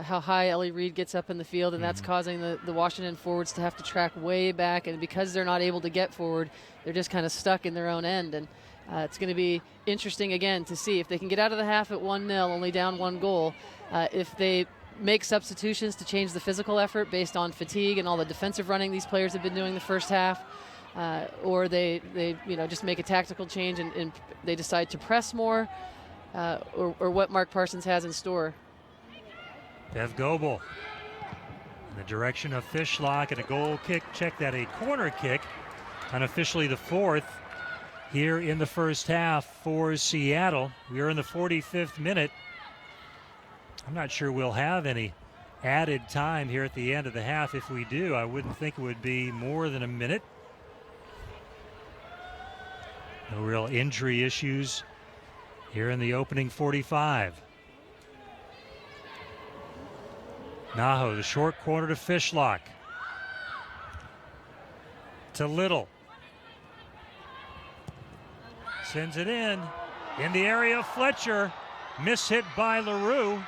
how high Ellie Reed gets up in the field, and that's causing the Washington forwards to have to track way back. And because they're not able to get forward, they're just kind of stuck in their own end. And it's going to be interesting again to see if they can get out of the half at 1-0, only down 1 goal. If they make substitutions to change the physical effort based on fatigue and all the defensive running these players have been doing the first half, or they just make a tactical change and they decide to press more, or what Mark Parsons has in store. Bev Goebel in the direction of Fishlock, and a goal kick. Check that, a corner kick, unofficially the 4th here in the first half for Seattle. We are in the 45th minute. I'm not sure we'll have any added time here at the end of the half. If we do, I wouldn't think it would be more than a minute. No real injury issues here in the opening 45. Naho, the short corner to Fishlock. To Little. Sends it in the area of Fletcher. Mishit by LaRue.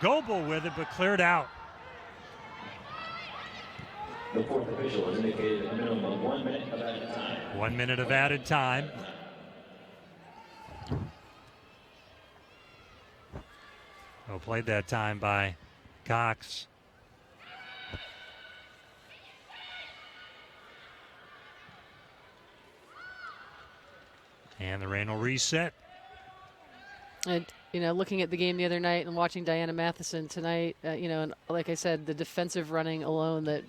Goebel with it, but cleared out. The fourth official has indicated a minimum of 1 minute of added time. 1 minute of added time. Oh, played that time by Cox. And the rain will reset. And, looking at the game the other night and watching Diana Matheson tonight, and like I said, the defensive running alone that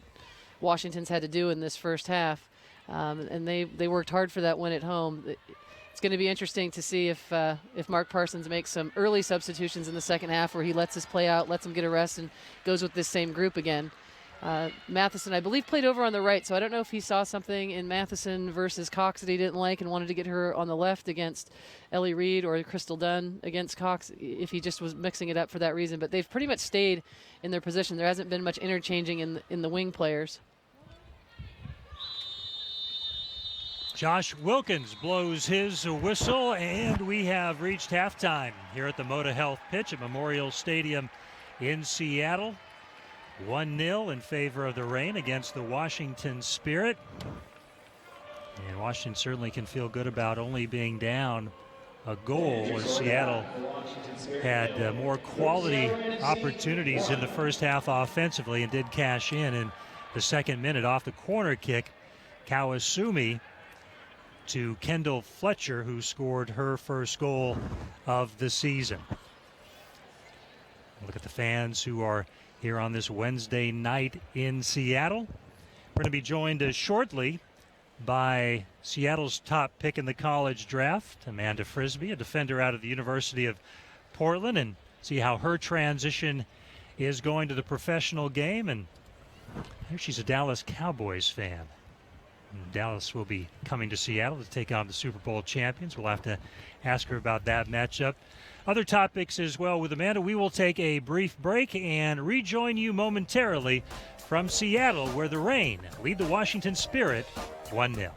Washington's had to do in this first half, and they worked hard for that win at home. It's going to be interesting to see if Mark Parsons makes some early substitutions in the second half where he lets this play out, lets them get a rest, and goes with this same group again. Matheson, I believe, played over on the right, so I don't know if he saw something in Matheson versus Cox that he didn't like and wanted to get her on the left against Ellie Reed, or Crystal Dunn against Cox, if he just was mixing it up for that reason. But they've pretty much stayed in their position. There hasn't been much interchanging in the wing players. Josh Wilkins blows his whistle, and we have reached halftime here at the Moda Health pitch at Memorial Stadium in Seattle. 1-0 in favor of the Reign against the Washington Spirit. And Washington certainly can feel good about only being down a goal, as Seattle had more quality opportunities in the first half offensively and did cash in the second minute off the corner kick. Kawasumi to Kendall Fletcher, who scored her first goal of the season. Look at the fans who are here on this Wednesday night in Seattle. We're going to be joined shortly by Seattle's top pick in the college draft, Amanda Frisbee, a defender out of the University of Portland, and see how her transition is going to the professional game. And I hear she's a Dallas Cowboys fan. And Dallas will be coming to Seattle to take on the Super Bowl champions. We'll have to ask her about that matchup. Other topics as well with Amanda. We will take a brief break and rejoin you momentarily from Seattle, where the Reign lead the Washington Spirit 1-0.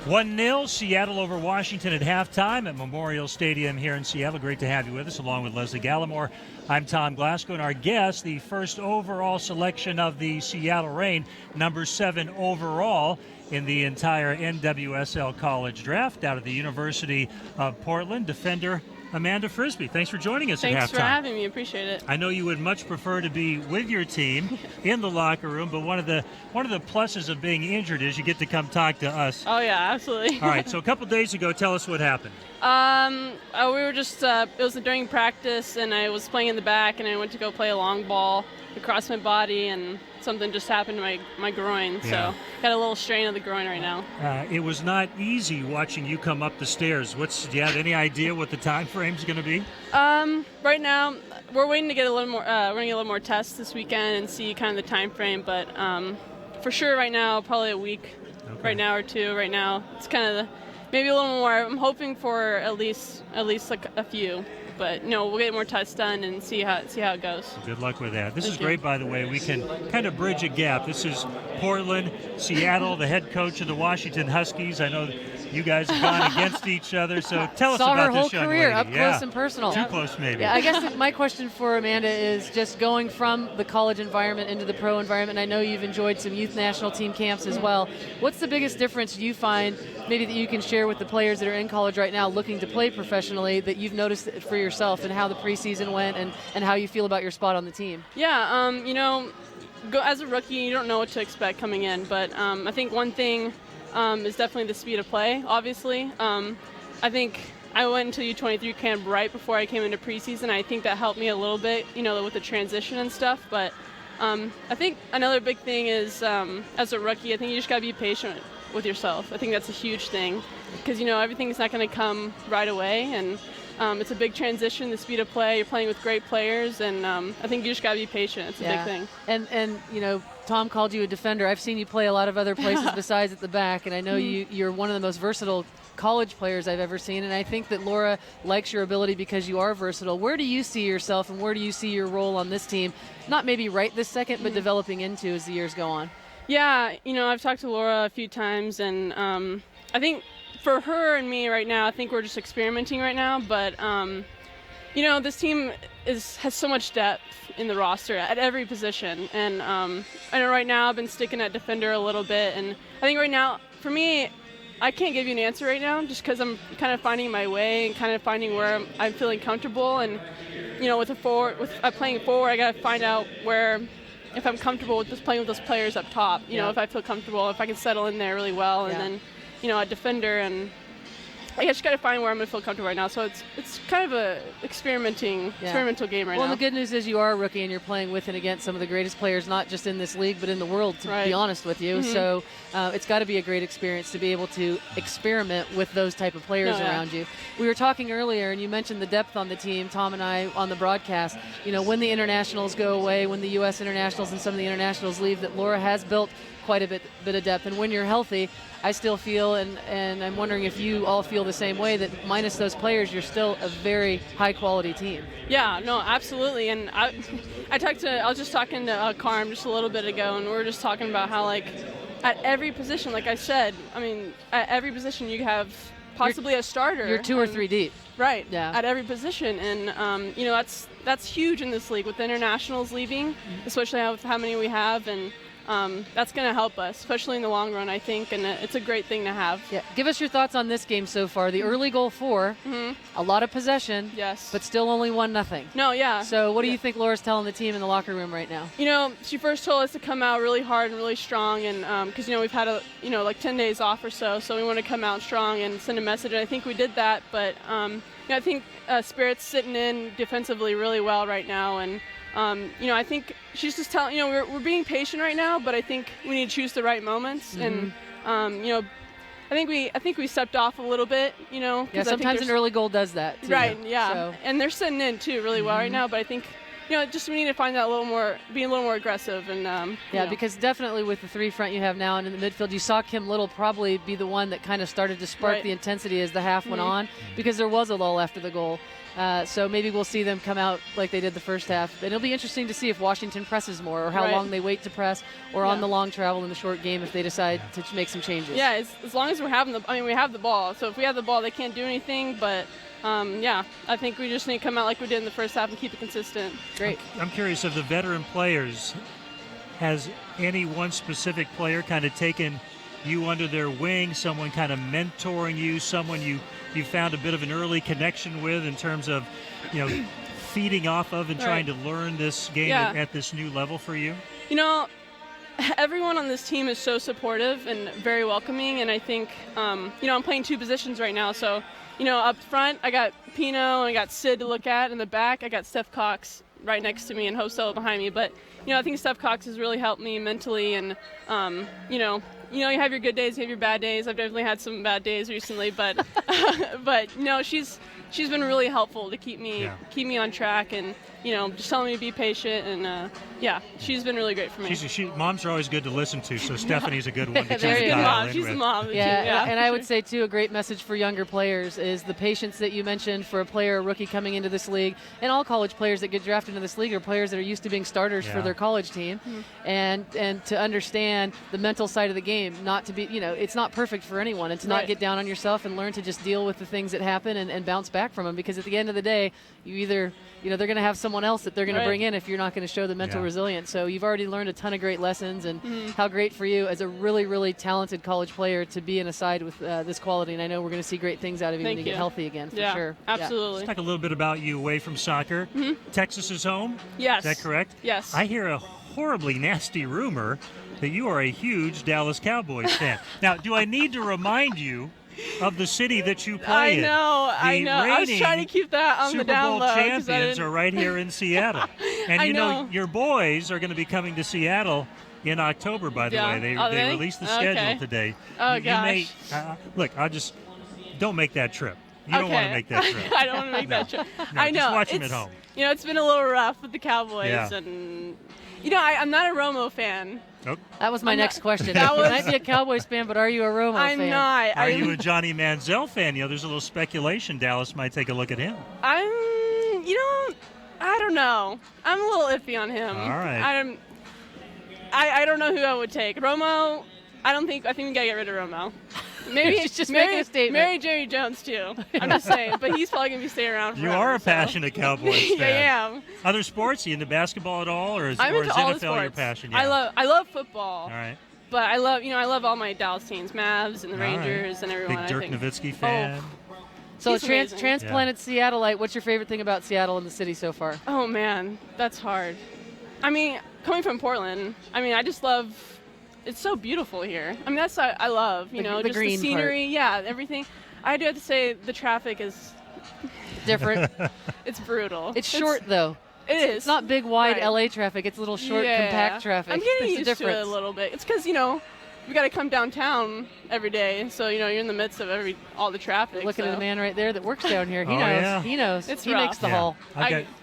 1-0, Seattle over Washington at halftime at Memorial Stadium here in Seattle. Great to have you with us, along with Leslie Gallimore. I'm Tom Glasgow, and our guest, the first overall selection of the Seattle Reign, number 7 overall in the entire NWSL college draft out of the University of Portland, defender Amanda Frisbee. Thanks for joining us at halftime. Thanks for having me. Appreciate it. I know you would much prefer to be with your team in the locker room, but one of the pluses of being injured is you get to come talk to us. Oh yeah, absolutely. All right, so a couple days ago, tell us what happened. We were just, it was during practice, and I was playing in the back, and I went to go play a long ball across my body, and something just happened to my groin. Yeah. So got a little strain of the groin right now. It was not easy watching you come up the stairs. Do you have any idea what the time frame's going to be? Right now, we're waiting to get a little more, we're going to get a little more tests this weekend and see kind of the time frame, but for sure right now, probably a week, right now or two. Right now, it's kind of maybe a little more. I'm hoping for at least like a few. But we'll get more tests done and see how it goes. Good luck with that. This is great, by the way. We can kind of bridge a gap. This is Portland, Seattle, the head coach of the Washington Huskies. I know you guys have gone against each other, so tell us Saw about her whole this young career lady. up close and personal. Too close, maybe. Yeah, I guess my question for Amanda is just going from the college environment into the pro environment. I know you've enjoyed some youth national team camps as well. What's the biggest difference you find, maybe that you can share with the players that are in college right now looking to play professionally, that you've noticed for yourself, and how the preseason went and how you feel about your spot on the team? Yeah, as a rookie, you don't know what to expect coming in, but I think one thing is definitely the speed of play, obviously. I think I went into U23 camp right before I came into preseason. I think that helped me a little bit, with the transition and stuff, but I think another big thing is, as a rookie, I think you just got to be patient with yourself. I think that's a huge thing, because, everything's not going to come right away, and it's a big transition, the speed of play. You're playing with great players, and I think you just got to be patient. It's a big thing. And Tom called you a defender. I've seen you play a lot of other places besides at the back, and I know you're one of the most versatile college players I've ever seen, and I think that Laura likes your ability because you are versatile. Where do you see yourself, and where do you see your role on this team, not maybe right this second, but developing into as the years go on? Yeah, I've talked to Laura a few times, and I think for her and me right now, I think we're just experimenting right now, but this team has so much depth in the roster at every position, and I know right now I've been sticking at defender a little bit, and I think right now, for me, I can't give you an answer right now just because I'm kind of finding my way and kind of finding where I'm feeling comfortable, and with playing forward, I got to find out if I'm comfortable with just playing with those players up top, if I feel comfortable, if I can settle in there really well, and then a defender, and I just got to find where I'm going to feel comfortable right now. So it's kind of a experimental game right now. Well, the good news is you are a rookie and you're playing with and against some of the greatest players, not just in this league, but in the world, to be honest with you. So it's got to be a great experience to be able to experiment with those type of players around you. We were talking earlier, and you mentioned the depth on the team, Tom and I, on the broadcast. When the internationals go away, when the U.S. internationals and some of the internationals leave, that Laura has built quite a bit of depth. And when you're healthy, I still feel, and I'm wondering if you all feel the same way, that minus those players, you're still a very high-quality team. Yeah, no, absolutely. And I was just talking to Carm just a little bit ago, and we were just talking about how, at every position, like I said, at every position you have possibly a starter. You're 2 or 3 deep. Right, yeah. At every position. And, that's huge in this league with the internationals leaving, especially with how many we have, and that's going to help us, especially in the long run, I think, and it's a great thing to have. Yeah. Give us your thoughts on this game so far. The early goal 4, a lot of possession, yes, but still only 1-0. No, yeah. So what do you think Laura's telling the team in the locker room right now? She first told us to come out really hard and really strong, and because we've had 10 days off or so we want to come out strong and send a message, and I think we did that. But I think Spirit's sitting in defensively really well right now, and I think she's just telling, we're being patient right now, but I think we need to choose the right moments. And, I think we stepped off a little bit, Yeah, sometimes an early goal does that, too. Right, yeah. So. And they're sitting in, too, really well right now, but I think just we need to find that a little more, be a little more aggressive and because definitely with the three front you have now and in the midfield, you saw Kim Little probably be the one that kind of started to spark the intensity as the half went on, because there was a lull after the goal. So maybe we'll see them come out like they did the first half. And it'll be interesting to see if Washington presses more, or how long they wait to press, or on the long travel in the short game if they decide to make some changes. Yeah, as long as we're having we have the ball. So if we have the ball, they can't do anything. But I think we just need to come out like we did in the first half and keep it consistent. Great. I'm curious, of the veteran players, has any one specific player kind of taken you under their wing, someone kind of mentoring you, someone you found a bit of an early connection with in terms of, feeding off of and trying to learn this game at this new level for you? Everyone on this team is so supportive and very welcoming, and I think, I'm playing two positions right now. So, up front, I got Pino and I got Sid to look at. In the back, I got Steph Cox right next to me and Hostel behind me. But, I think Steph Cox has really helped me mentally, and, you have your good days, you have your bad days. I've definitely had some bad days recently, but she's been really helpful to keep me on track, and just telling me to be patient, and she's been really great for me. Moms are always good to listen to, so Stephanie's a good one to There kind you of go. dial in She's with. a mom. And I would say too, a great message for younger players is the patience that you mentioned for a rookie coming into this league, and all college players that get drafted into this league are players that are used to being starters for their college team, and to understand the mental side of the game, not to be, it's not perfect for anyone, and to not get down on yourself and learn to just deal with the things that happen and bounce back from them, because at the end of the day, you either they're going to have someone else that they're going to bring in if you're not going to show the mental resilience. So you've already learned a ton of great lessons, and how great for you as a really, really talented college player to be in a side with this quality. And I know we're going to see great things out of you when you get healthy again, for sure. Absolutely. Let's talk a little bit about you away from soccer. Texas is home? Yes. Is that correct? Yes. I hear a horribly nasty rumor that you are a huge Dallas Cowboys fan. Now, do I need to remind you of the city that you play in? I know. I was trying to keep that on Super the down Bowl low. champions are right here in Seattle. And your boys are going to be coming to Seattle in October, by the way. They released the schedule today. Oh, gosh. Look, don't make that trip. You don't want to make that trip. I don't want to make that trip. No, I know. Just watch them at home. It's been a little rough with the Cowboys, and I'm not a Romo fan. Nope. That was my next question. You might be a Cowboys fan, but are you a Romo fan? I'm not. Are you a Johnny Manziel fan? There's a little speculation Dallas might take a look at him. I don't know. I'm a little iffy on him. All right. I don't know who I would take. Romo, I think we gotta get rid of Romo. Maybe it's just making a statement. Marry Jerry Jones too. I'm just saying, but he's probably gonna be staying around forever. You are a passionate Cowboys fan. I am. Other sports? You into basketball at all, or is I'm into all the NFL sports. your passion? Yeah. I love football. All right. But I love all my Dallas teams, Mavs and the Rangers and everyone. Big Dirk Nowitzki fan. So He's transplanted Seattleite, what's your favorite thing about Seattle and the city so far? Oh man, that's hard. Coming from Portland, I just love. It's so beautiful here. that's what I love. The just green the scenery, everything. I do have to say the traffic is different. It's brutal. It's short though. It is. It's not big, wide LA traffic. It's little short, compact traffic. I'm getting There's used to it a little bit. It's because we got to come downtown every day, so you're in the midst of all the traffic. Looking at the man right there that works down here. He knows. Yeah. He knows. It's he rough. makes the haul.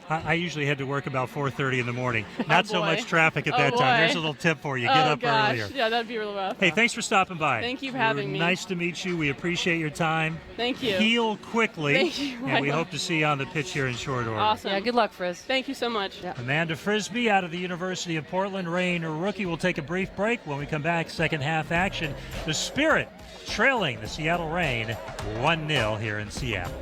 I usually had to work about 4:30 in the morning. Not so much traffic at that boy. time. There's a little tip for you. Get up earlier. Yeah, that'd be real rough. Hey, thanks for stopping by. Thank you for having me. Nice to meet you. We appreciate your time. Thank you. Heal quickly. Thank you. And we hope to see you on the pitch here in short order. Awesome. Yeah, good luck, Frizz. Thank you so much. Yeah. Amanda Frisbee out of the University of Portland, Reign rookie. We'll take a brief break. When we come back, second half action. The Spirit trailing the Seattle Reign 1-0 here in Seattle.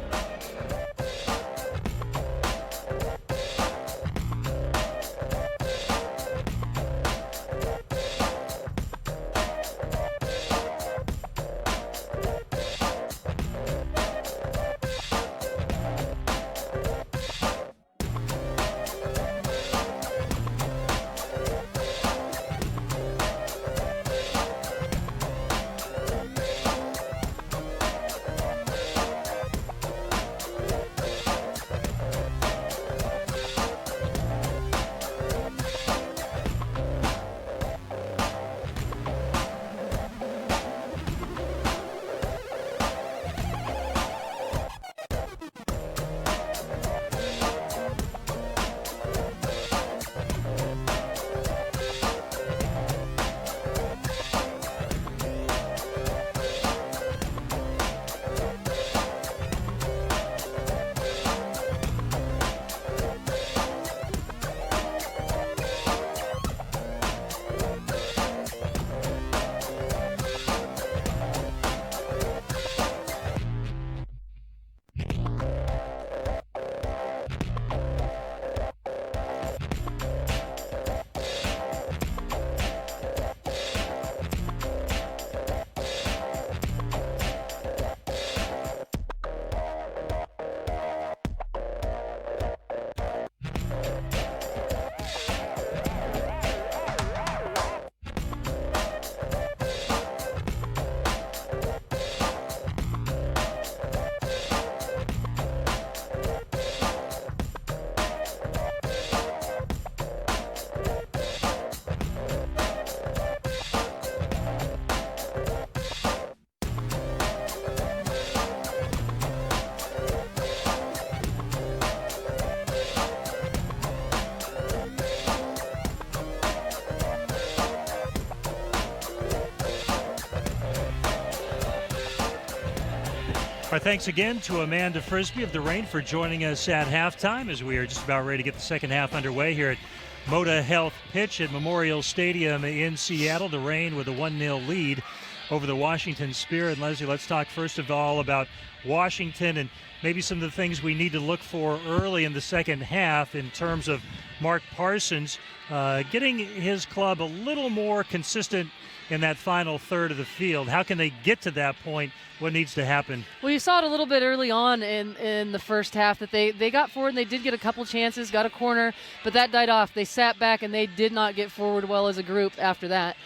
Our thanks again to Amanda Frisbee of the Reign for joining us at halftime as we are just about ready to get the second half underway here at Moda Health Pitch at Memorial Stadium in Seattle. The Reign with a 1-0 lead over the Washington Spirit. And Leslie, let's talk first of all about Washington and maybe some of the things we need to look for early in the second half in terms of Mark Parsons getting his club a little more consistent in that final third of the field. How can they get to that point? What needs to happen? Well, you saw it a little bit early on in the first half that they got forward and they did get a couple chances, got a corner, but that died off. They sat back and they did not get forward well as a group after that.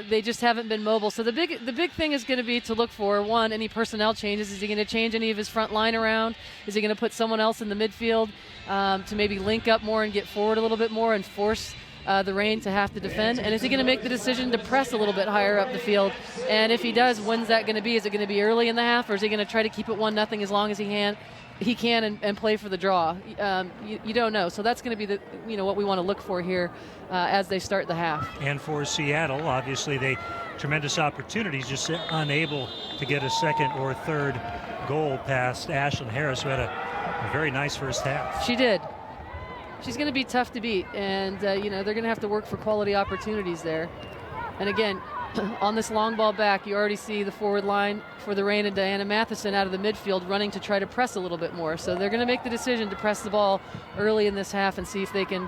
They just haven't been mobile. So the big thing is going to be to look for, one, any personnel changes. Is he going to change any of his front line around? Is he going to put someone else in the midfield to maybe link up more and get forward a little bit more and force the Reign to have to defend? And is he going to make the decision to press a little bit higher up the field? And if he does, when's that going to be? Is it going to be early in the half, or is he going to try to keep it 1-0 as long as he can and play for the draw? You don't know. So that's going to be what we want to look for here as they start the half. And for Seattle, obviously they tremendous opportunities, just unable to get a second or third goal past Ashlyn Harris, who had a very nice first half. She did. She's going to be tough to beat, and they're going to have to work for quality opportunities there. And again, on this long ball back, you already see the forward line for the Reign and Diana Matheson out of the midfield running to try to press a little bit more. So they're going to make the decision to press the ball early in this half and see if they can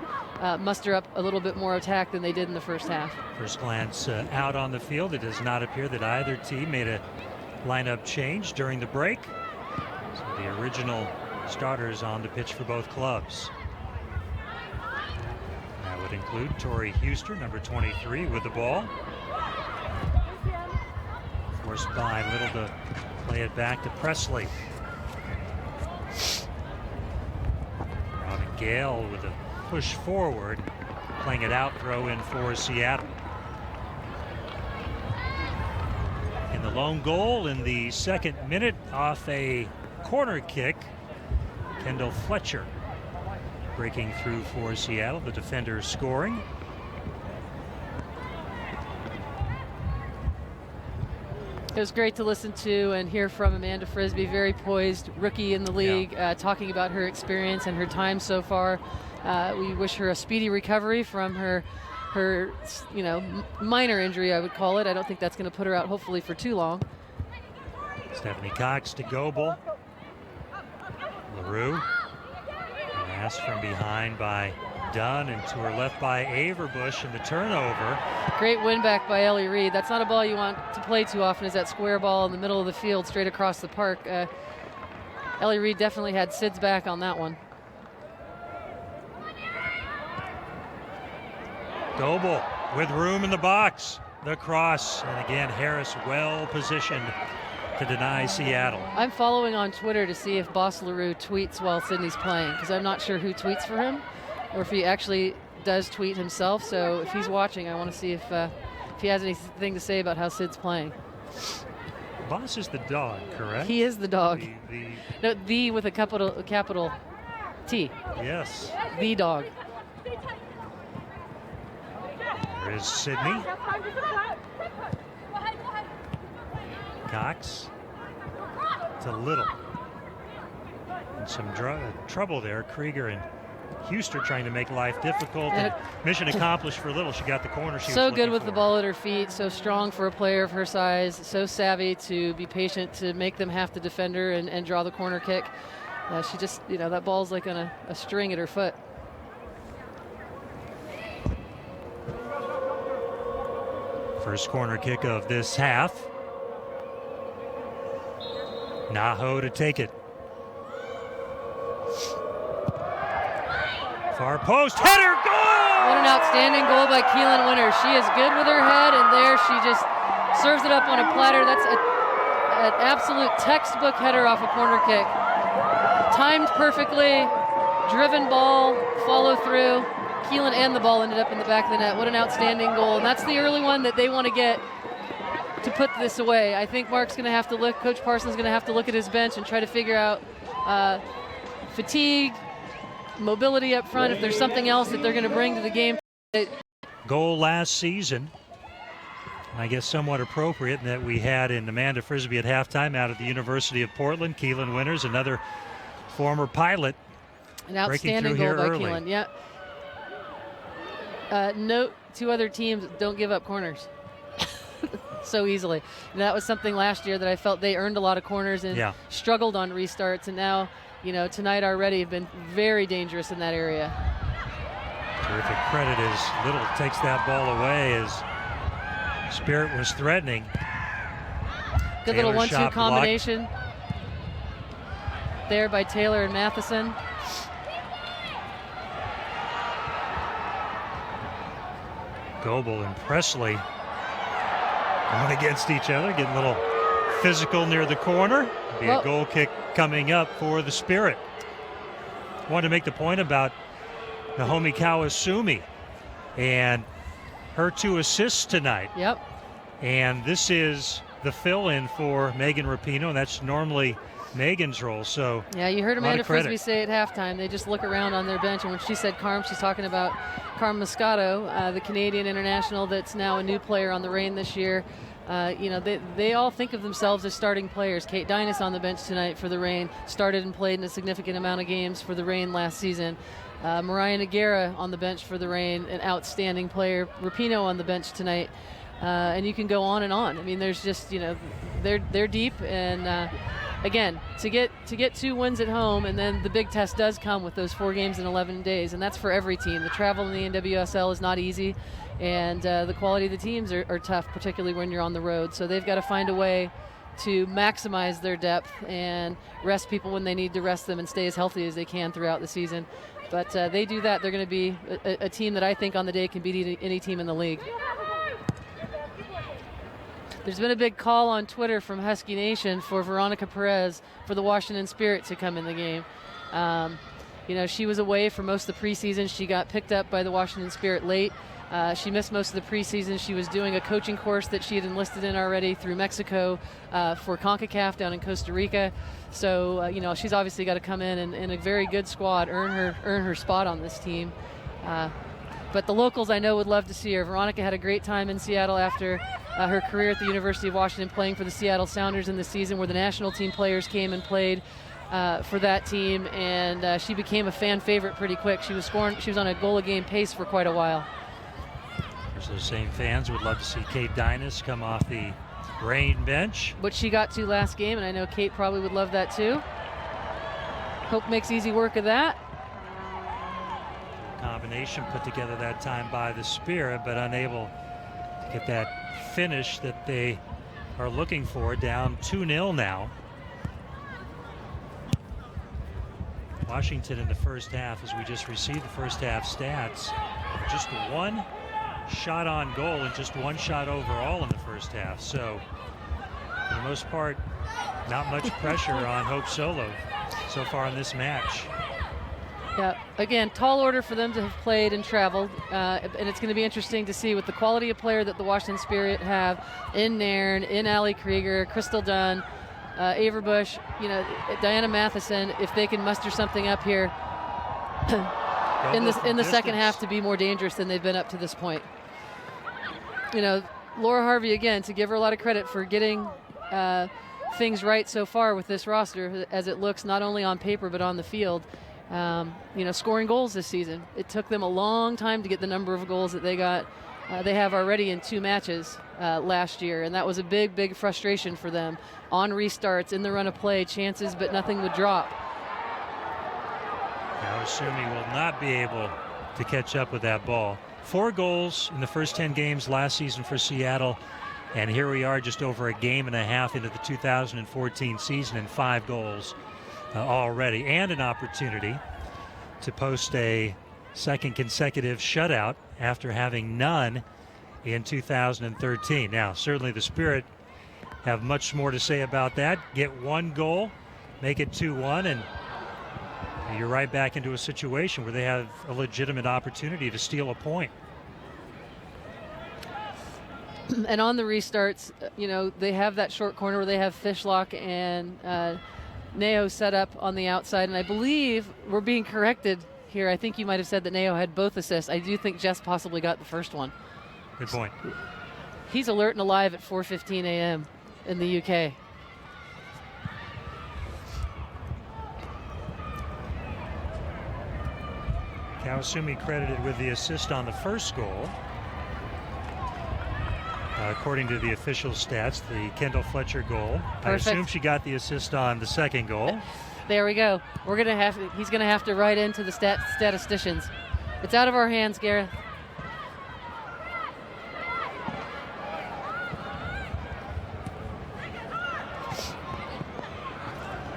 muster up a little bit more attack than they did in the first half. First glance out on the field, it does not appear that either team made a lineup change during the break. So the original starters on the pitch for both clubs. That would include Tori Huster, number 23, with the ball. Forced by Little to play it back to Presley. Robin Gale with a push forward, playing it out, throw in for Seattle. In the lone goal in the second minute off a corner kick, Kendall Fletcher breaking through for Seattle, the defender scoring. It was great to listen to and hear from Amanda Frisbee, very poised rookie in the league, talking about her experience and her time so far. We wish her a speedy recovery from her minor injury, I would call it. I don't think that's going to put her out, hopefully, for too long. Stephanie Cox to Goebel. LaRue. Passed from behind by Dunn and to her left by Averbush, and the turnover. Great win back by Ellie Reed. That's not a ball you want to play too often, is that square ball in the middle of the field straight across the park. Ellie Reed definitely had Sid's back on that one. Goebel with room in the box. The cross, and again Harris well positioned to deny Seattle. I'm following on Twitter to see if Boss LaRue tweets while Sydney's playing, because I'm not sure who tweets for him or if he actually does tweet himself. So if he's watching, I want to see if he has anything to say about how Sid's playing. Boss is the dog, correct? He is the dog. The No, the with a capital T. Yes. The dog. There is Sydney. Cox to Little. And some trouble there. Krieger and Huster trying to make life difficult. And mission accomplished for Little. She got the corner she was So looking good with for. the ball at her feet, so strong for a player of her size, so savvy to be patient to make them have to defend her and draw the corner kick. She just, that ball's like on a string at her foot. First corner kick of this half. Naho to take it. Far post, header, goal! What an outstanding goal by Keelan Winter. She is good with her head, and there she just serves it up on a platter. That's an absolute textbook header off a corner kick. Timed perfectly, driven ball, follow through. Keelan and the ball ended up in the back of the net. What an outstanding goal. And that's the early one that they want to get to put this away. I think Mark's going to have to look, Coach Parsons is going to have to look at his bench and try to figure out fatigue, mobility up front, if there's something else that they're going to bring to the game. Goal last season I guess somewhat appropriate in that we had in Amanda Frisbee at halftime out of the University of Portland, Keelan Winters, another former pilot. An outstanding goal by Keelan. Yeah. Note, 2 other teams don't give up corners so easily. And that was something last year that I felt they earned a lot of corners and struggled on restarts. And now, tonight already have been very dangerous in that area. Terrific credit as Little takes that ball away as Spirit was threatening. Good Taylor little 1-2 combination blocked there by Taylor and Matheson. Goebel and Presley going against each other, getting a little physical near the corner. Be a goal kick coming up for the Spirit. Wanted to make the point about Naomi Kawasumi and her 2 assists tonight. Yep. And this is the fill-in for Megan Rapinoe, and that's normally Megan's role. So yeah, you heard Amanda Frisbee say at halftime, they just look around on their bench, and when she said Carm, she's talking about Carm Moscato, the Canadian international that's now a new player on the Reign this year. They all think of themselves as starting players. Kate Dynas on the bench tonight for the Reign, started and played in a significant amount of games for the Reign last season. Mariah Noguera on the bench for the Reign, an outstanding player. Rapinoe on the bench tonight. And you can go on and on. I mean, there's just, they're deep. And again, to get 2 wins at home, and then the big test does come with those 4 games in 11 days. And that's for every team. The travel in the NWSL is not easy. And the quality of the teams are tough, particularly when you're on the road. So they've got to find a way to maximize their depth and rest people when they need to rest them and stay as healthy as they can throughout the season. But they do that. They're going to be a team that I think on the day can beat any team in the league. There's been a big call on Twitter from Husky Nation for Veronica Perez for the Washington Spirit to come in the game. She was away for most of the preseason. She got picked up by the Washington Spirit late. She missed most of the preseason. She was doing a coaching course that she had enlisted in already through Mexico for CONCACAF down in Costa Rica. So, she's obviously got to come in a very good squad, earn her spot on this team. But the locals I know would love to see her. Veronica had a great time in Seattle after her career at the University of Washington, playing for the Seattle Sounders in the season where the national team players came and played for that team, and she became a fan favorite pretty quick. She was on a goal a game pace for quite a while. Those same fans would love to see Kate Dynas come off the Reign bench. Which she got to last game, and I know Kate probably would love that too. Hope makes easy work of that. Combination put together that time by the Spirit, but unable to get that finish that they are looking for. Down 2-0 now. Washington in the first half, as we just received the first half stats, just 1 shot on goal and just 1 shot overall in the first half. So for the most part, not much pressure on Hope Solo so far in this match. Yeah, again, tall order for them to have played and traveled, and it's going to be interesting to see with the quality of player that the Washington Spirit have in Nairn, in Allie Krieger, Crystal Dunn, Averbush, Diana Matheson, if they can muster something up here in the second half to be more dangerous than they've been up to this point. Laura Harvey, again, to give her a lot of credit for getting things right so far with this roster as it looks not only on paper but on the field. Scoring goals this season. It took them a long time to get the number of goals that they got. They have already in 2 matches last year, and that was a big, big frustration for them. On restarts, in the run of play, chances, but nothing would drop. Kawasumi will not be able to catch up with that ball. 4 goals in the first 10 games last season for Seattle, and here we are just over a game and a half into the 2014 season and 5 goals already, and an opportunity to post a second consecutive shutout after having none in 2013. Now, certainly the Spirit have much more to say about that. Get 1 goal, make it 2-1, and you're right back into a situation where they have a legitimate opportunity to steal a point. And on the restarts, they have that short corner where they have Fishlock and Neo set up on the outside, and I believe we're being corrected here. I think you might have said that Neo had both assists. I do think Jess possibly got the first one. Good point. he's alert and alive at 4:15 a.m. in the UK. Kawasumi credited with the assist on the first goal. According to the official stats, the Kendall Fletcher goal. Perfect. I assume she got the assist on the second goal. There we go. He's gonna have to write into the statisticians. It's out of our hands, Gareth.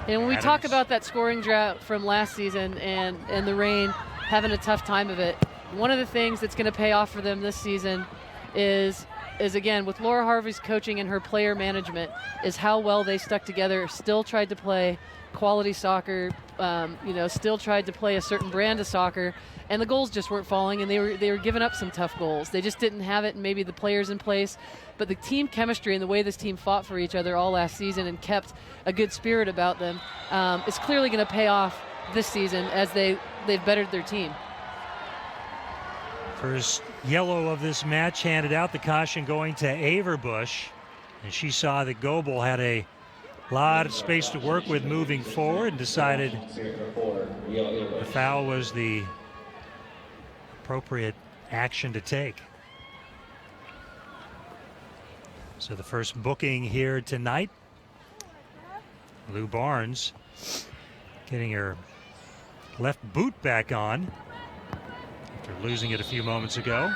And when we talk Adams. about that scoring drought from last season and the Reign having a tough time of it, one of the things that's going to pay off for them this season is again, with Laura Harvey's coaching and her player management, is how well they stuck together, still tried to play quality soccer, still tried to play a certain brand of soccer, and the goals just weren't falling, and they were giving up some tough goals. They just didn't have it, and maybe the players in place, but the team chemistry and the way this team fought for each other all last season and kept a good spirit about them is clearly going to pay off this season as they've bettered their team. First yellow of this match handed out, the caution going to Averbush, and she saw that Goebel had a lot of space to work with moving forward and decided the foul was the appropriate action to take. So the first booking here tonight, Lou Barnes getting her left boot back on after losing it a few moments ago.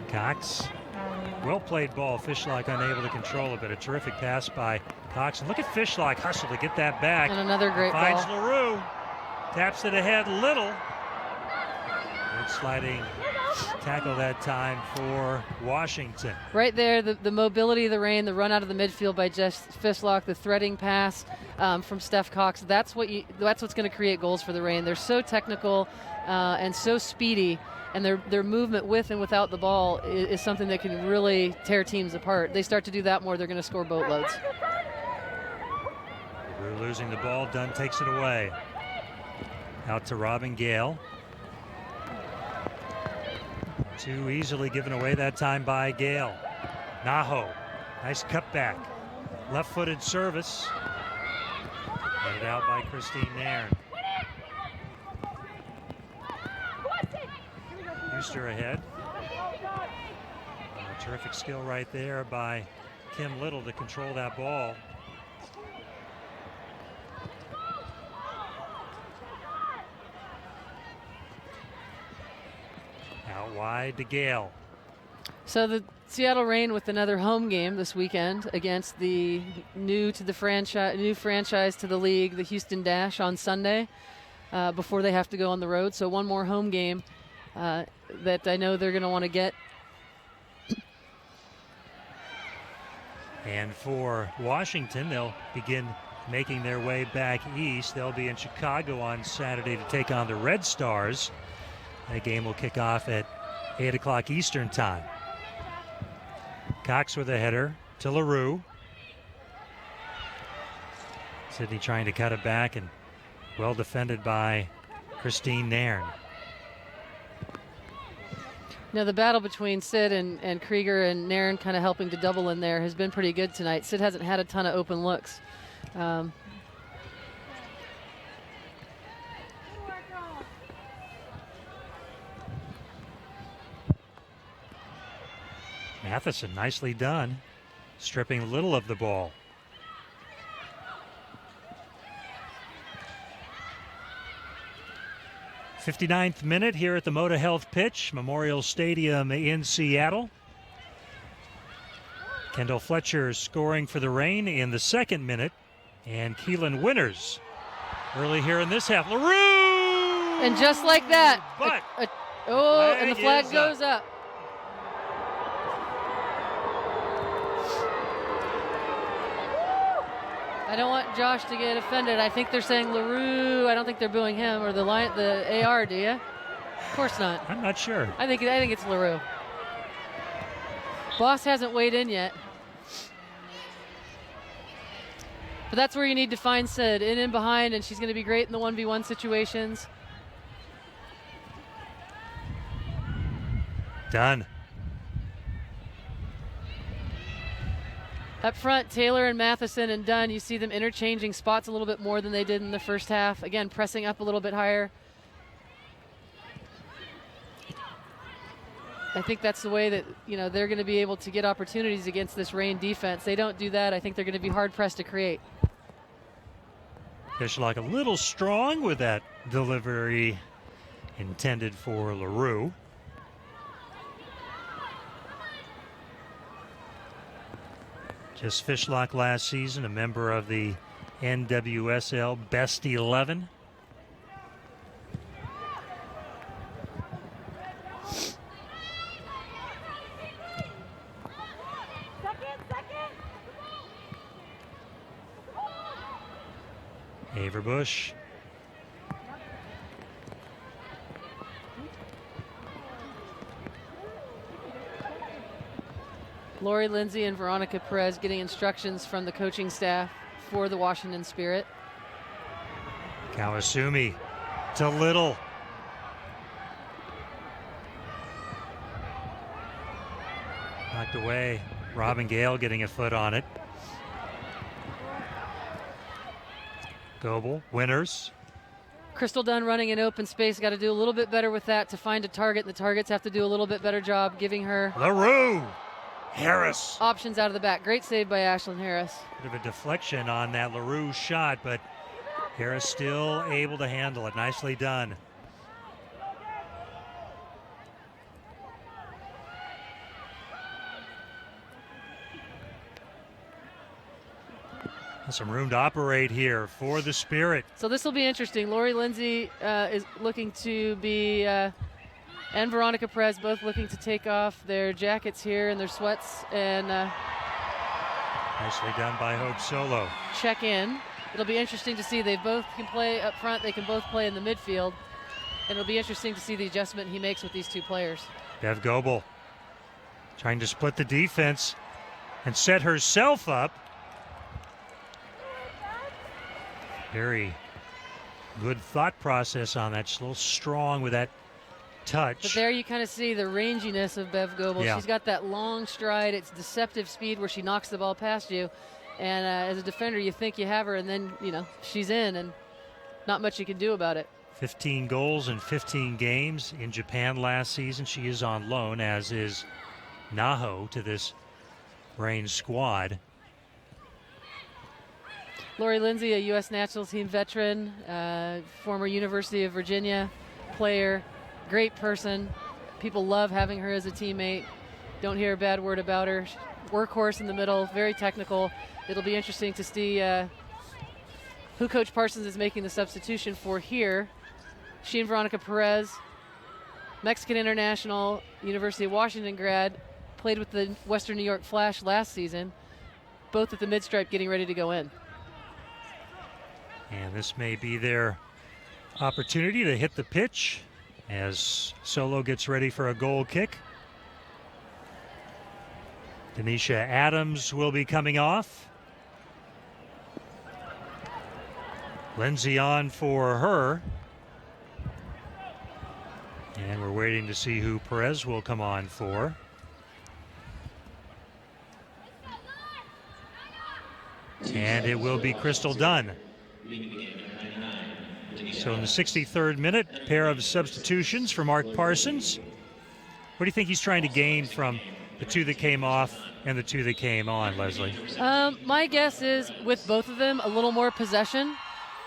Cox, well played ball. Fishlock unable to control it, but a terrific pass by Cox. And look at Fishlock hustle to get that back. And another great Finds ball. LaRue, taps it ahead Little. Good sliding tackle that time for Washington. Right there, the mobility of the Reign, the run out of the midfield by Jess Fishlock, the threading pass from Steph Cox. That's what's going to create goals for the Reign. They're so technical and so speedy, and their movement with and without the ball is something that can really tear teams apart. They start to do that more, they're going to score boatloads. We're losing the ball. Dunn takes it away. Out to Robin Gale. Too easily given away that time by Gale. Naho, nice cutback. Left-footed service. Headed out by Christine Nairn. Huster ahead. Terrific skill right there by Kim Little to control that ball. Out wide to Gale. So the Seattle Reign with another home game this weekend against the new franchise to the league, the Houston Dash, on Sunday before they have to go on the road. So one more home game that I know they're going to want to get. And for Washington, they'll begin making their way back east. They'll be in Chicago on Saturday to take on the Red Stars. That game will kick off at 8 o'clock Eastern time. Cox with a header to LaRue. Sydney trying to cut it back, and well defended by Christine Nairn. Now the battle between Sid and Krieger and Nairn kind of helping to double in there has been pretty good tonight. Sid hasn't had a ton of open looks. Matheson, nicely done, stripping Little of the ball. '59th minute here at the Moda Health Pitch, Memorial Stadium in Seattle. Kendall Fletcher scoring for the Reign in the second minute, and Keelan Winters early here in this half. LaRue! And just like that, But and the flag goes up. I don't want Josh to get offended. I think they're saying LaRue. I don't think they're booing him or the AR, do you? Of course not. I'm not sure. I think it's LaRue. Boss hasn't weighed in yet. But that's where you need to find Sid, in and behind, and she's going to be great in the 1v1 situations. Done. Up front, Taylor and Matheson and Dunn, you see them interchanging spots a little bit more than they did in the first half. Again, pressing up a little bit higher. I think that's the way that, they're going to be able to get opportunities against this rain defense. They don't do that, I think they're going to be hard-pressed to create. Fishlock a little strong with that delivery intended for LaRue. Just Fishlock last season, a member of the NWSL Best 11. Averbush. Lori Lindsay and Veronica Perez getting instructions from the coaching staff for the Washington Spirit. Kawasumi to Little. Knocked away. Robin Gale getting a foot on it. Goebel, Winters. Crystal Dunn running in open space. Got to do a little bit better with that to find a target. The targets have to do a little bit better job giving her LaRue. Harris. options out of the back. Great save by Ashlyn Harris. Bit of a deflection on that LaRue shot, but Harris still able to handle it. Nicely done. Some room to operate here for the Spirit. So this will be interesting. Lori Lindsay is looking to be, and Veronica Perez both looking to take off their jackets here and their sweats and Nicely done by Hope Solo. check in. It'll be interesting to see. They both can play up front. They can both play in the midfield. And it'll be interesting to see the adjustment he makes with these two players. Bev Goebel trying to split the defense and set herself up. Very good thought process on that. She's a little strong with that touch. But there you kind of see the ranginess of Bev Goebel. Yeah. She's got that long stride. It's deceptive speed where she knocks the ball past you. And as a defender, you think you have her, and then, she's in, and not much you can do about it. 15 goals in 15 games in Japan last season. She is on loan, as is Naho, to this Reign squad. Lori Lindsay, a U.S. national team veteran, former University of Virginia player, great person. People love having her as a teammate. Don't hear a bad word about her. Workhorse in the middle, very technical. It'll be interesting to see who Coach Parsons is making the substitution for here. She and Veronica Perez, Mexican international, University of Washington grad, played with the Western New York Flash last season, both at the mid-stripe getting ready to go in. And this may be their opportunity to hit the pitch as Solo gets ready for a goal kick. Denisha Adams will be coming off. Lindsay on for her. And we're waiting to see who Perez will come on for. And it will be Crystal Dunn. So in the 63rd minute, pair of substitutions for Mark Parsons. What do you think he's trying to gain from the two that came off and the two that came on, Leslie? My guess is with both of them, a little more possession.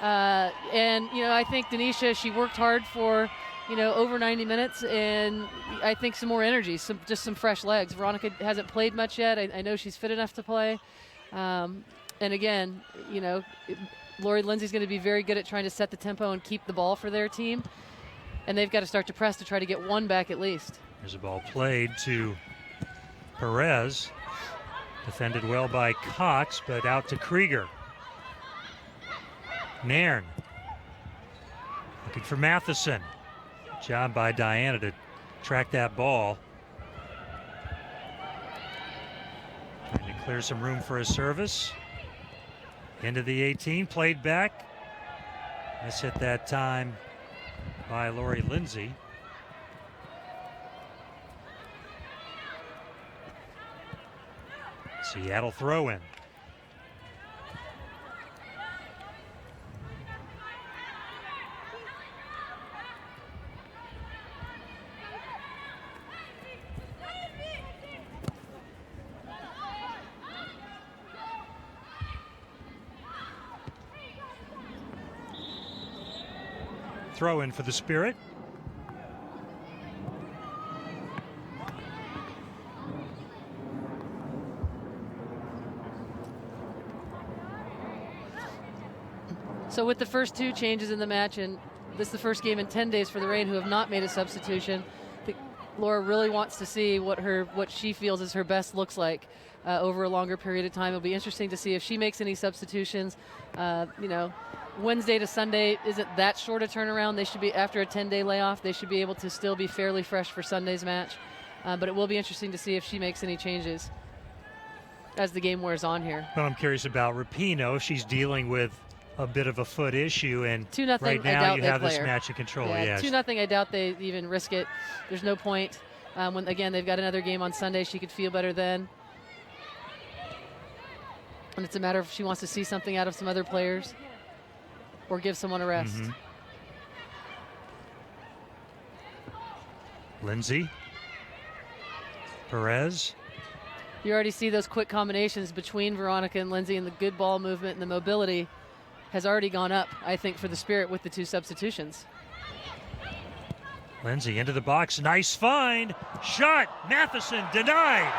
And I think Denisha, she worked hard for, over 90 minutes, and I think some more energy, just some fresh legs. Veronica hasn't played much yet. I know she's fit enough to play. And again, Lori Lindsay's going to be very good at trying to set the tempo and keep the ball for their team. And they've got to start to press to try to get one back at least. There's a ball played to Perez. Defended well by Cox, but out to Krieger. Nairn looking for Matheson. Good job by Diana to track that ball. Trying to clear some room for a service. Into the 18, played back. Miss hit that time by Lori Lindsay. Seattle throw in. Throw in for the Spirit. So with the first 2 changes in the match, and this is the first game in 10 days for the Reign who have not made a substitution, I think Laura really wants to see what she feels is her best looks like over a longer period of time. It'll be interesting to see if she makes any substitutions. You know, Wednesday to Sunday isn't that short a turnaround. They should be, after a 10-day layoff, they should be able to still be fairly fresh for Sunday's match. But it will be interesting to see if she makes any changes as the game wears on here. Well, I'm curious about Rapinoe. She's dealing with a bit of a foot issue, and 2-0, right now you have this match in control. Yeah, yes. 2-0. I doubt they even risk it. There's no point. When again they've got another game on Sunday, she could feel better then. And it's a matter of if she wants to see something out of some other players or give someone a rest. Lindsay. Perez. You already see those quick combinations between Veronica and Lindsay, and the good ball movement and the mobility has already gone up, I think, for the Spirit with the 2 substitutions. Lindsay into the box. Nice find. Shot. Matheson denied.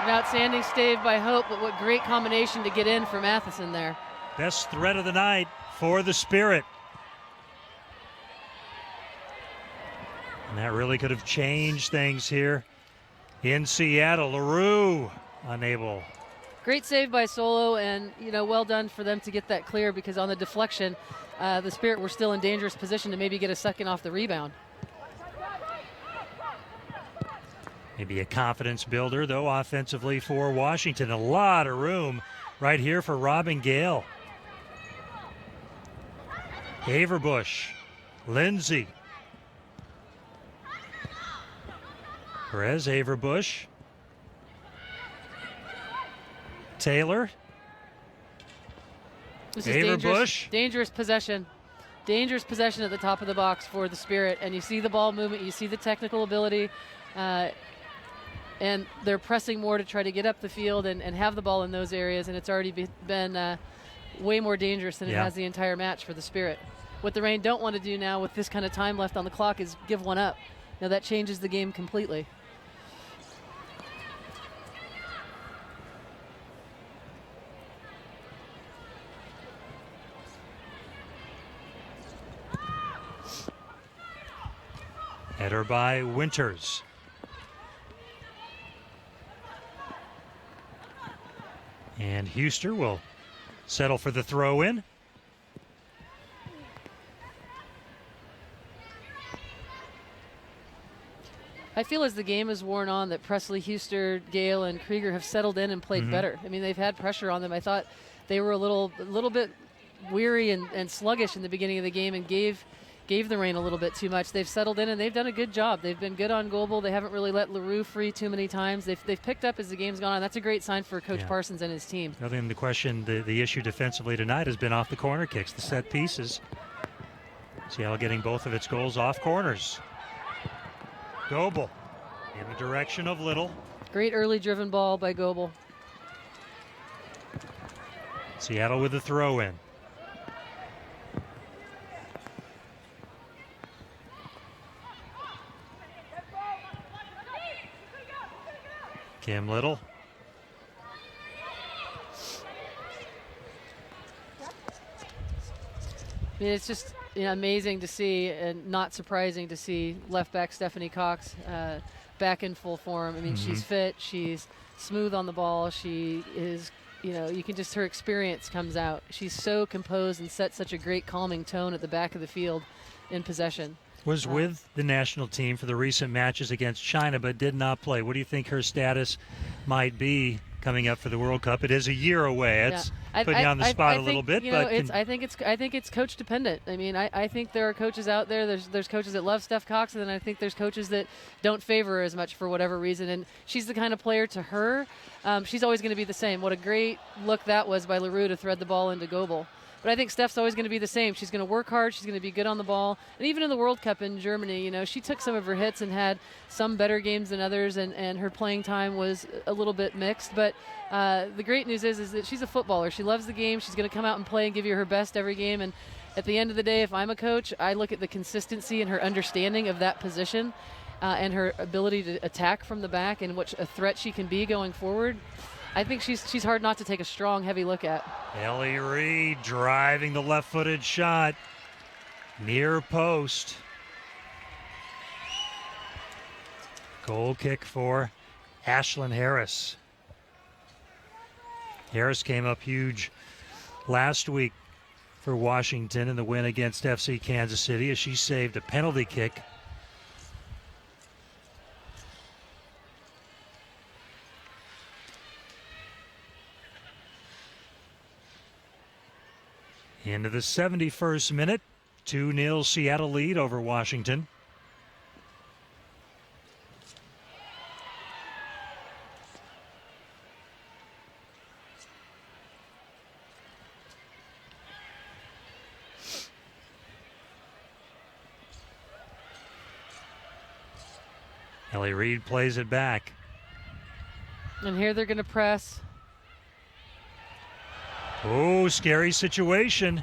An outstanding stave by Hope, but what great combination to get in for Matheson there. Best threat of the night for the Spirit. And that really could have changed things here in Seattle. LaRue unable. Great save by Solo, and well done for them to get that clear, because on the deflection, the Spirit were still in dangerous position to maybe get a second off the rebound. Maybe a confidence builder, though, offensively for Washington. A lot of room right here for Robin Gale. Haverbush, Lindsay. Perez, Haverbush. Taylor. This is dangerous possession. Dangerous possession at the top of the box for the Spirit. And you see the ball movement, you see the technical ability, and they're pressing more to try to get up the field and have the ball in those areas, and it's already been way more dangerous than it has the entire match for the Spirit. What the Reign don't want to do now with this kind of time left on the clock is give one up. Now that changes the game completely. Header by Winters. And Huster will settle for the throw-in. I feel as the game has worn on that Presley, Huster, Gale, and Krieger have settled in and played better. I mean, they've had pressure on them. I thought they were a little bit weary and sluggish in the beginning of the game and gave the Reign a little bit too much. They've settled in and they've done a good job. They've been good on Goebel. They haven't really let LaRue free too many times. They've picked up as the game's gone on. That's a great sign for Coach Parsons and his team. Other than the question, the issue defensively tonight has been off the corner kicks, the set pieces. Seattle getting both of its goals off corners. Goebel in the direction of Little. Great early driven ball by Goebel. Seattle with the throw-in. Kim Little. I mean, it's just amazing to see and not surprising to see left back Stephanie Cox back in full form. I mean, she's fit, she's smooth on the ball, she is, you can just, her experience comes out. She's so composed and sets such a great calming tone at the back of the field in possession. Was with the national team for the recent matches against China, but did not play. What do you think her status might be coming up for the World Cup. It is a year away. It's putting you on the spot a little bit, but I think it's coach dependent. I mean, I think there are coaches out there. There's coaches that love Steph Cox, and then I think there's coaches that don't favor her as much for whatever reason. And she's the kind of player, to her, she's always going to be the same. What a great look that was by LaRue to thread the ball into Goebel. But I think Steph's always going to be the same. She's going to work hard. She's going to be good on the ball. And even in the World Cup in Germany, she took some of her hits and had some better games than others, and her playing time was a little bit mixed. But the great news is that she's a footballer. She loves the game. She's going to come out and play and give you her best every game. And at the end of the day, if I'm a coach, I look at the consistency and her understanding of that position and her ability to attack from the back and what a threat she can be going forward. I think she's hard not to take a strong, heavy look at. Ellie Reed driving the left-footed shot near post. Goal kick for Ashlyn Harris. Harris came up huge last week for Washington in the win against FC Kansas City as she saved a penalty kick. Into the 71st minute, 2-0 Seattle lead over Washington. Ellie Reed plays it back. And here they're going to press. Oh, scary situation.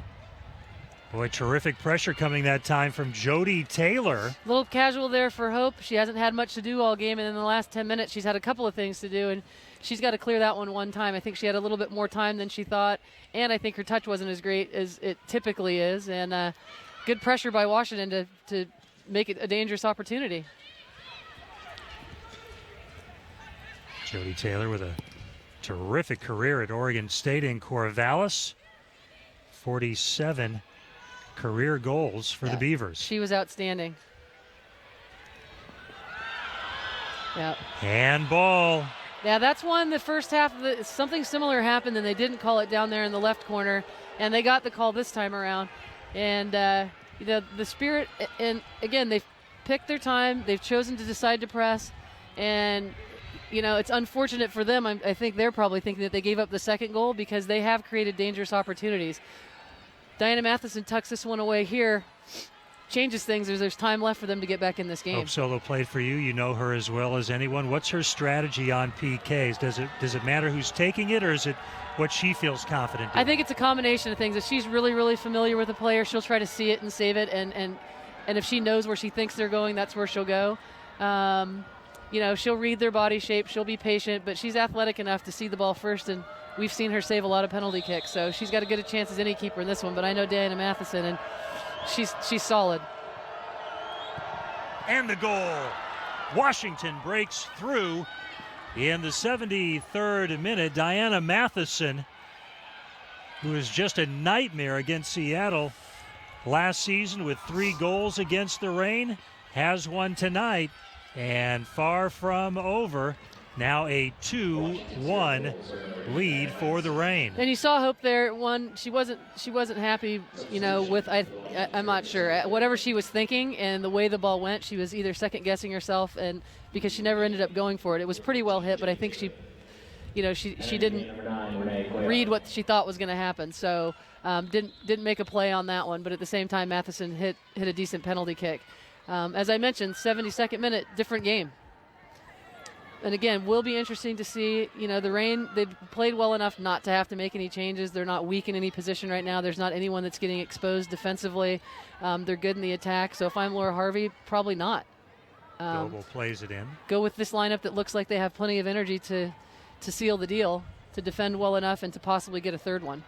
Boy, terrific pressure coming that time from Jody Taylor. A little casual there for Hope. She hasn't had much to do all game, and in the last 10 minutes she's had a couple of things to do, and she's got to clear that one time. I think she had a little bit more time than she thought, and I think her touch wasn't as great as it typically is, and good pressure by Washington to make it a dangerous opportunity. Jody Taylor with a terrific career at Oregon State in Corvallis. 47 career goals for the Beavers. She was outstanding. Yeah. Handball. Yeah, that's one. The first half, something similar happened, and they didn't call it down there in the left corner, and they got the call this time around. And the spirit, and again, they've picked their time. They've chosen to decide to press, and it's unfortunate for them. I think they're probably thinking that they gave up the second goal because they have created dangerous opportunities. Diana Matheson tucks this one away here, changes things. There's time left for them to get back in this game. Hope Solo played for you. You know her as well as anyone. What's her strategy on PKs? Does it matter who's taking it, or is it what she feels confident doing? I think it's a combination of things. If she's really, really familiar with a player, she'll try to see it and save it. And if she knows where she thinks they're going, that's where she'll go. She'll read their body shape. She'll be patient, but she's athletic enough to see the ball first, and we've seen her save a lot of penalty kicks. So she's got as good a chance as any keeper in this one, but I know Diana Matheson, and she's solid. And the goal. Washington breaks through in the 73rd minute. Diana Matheson, who is just a nightmare against Seattle last season with 3 goals against the Reign, has one tonight. And far from over, now a 2-1 lead for the Reign. And you saw Hope there. She wasn't happy, with I'm not sure whatever she was thinking and the way the ball went. She was either second guessing herself, and because she never ended up going for it. It was pretty well hit, but I think she didn't read what she thought was going to happen. So didn't make a play on that one. But at the same time, Matheson hit a decent penalty kick. As I mentioned, 72nd minute, different game. And again, will be interesting to see, the Reign, they've played well enough not to have to make any changes. They're not weak in any position right now. There's not anyone that's getting exposed defensively. They're good in the attack. So if I'm Laura Harvey, probably not. Goebel plays it in. Go with this lineup that looks like they have plenty of energy to seal the deal, to defend well enough, and to possibly get a third one.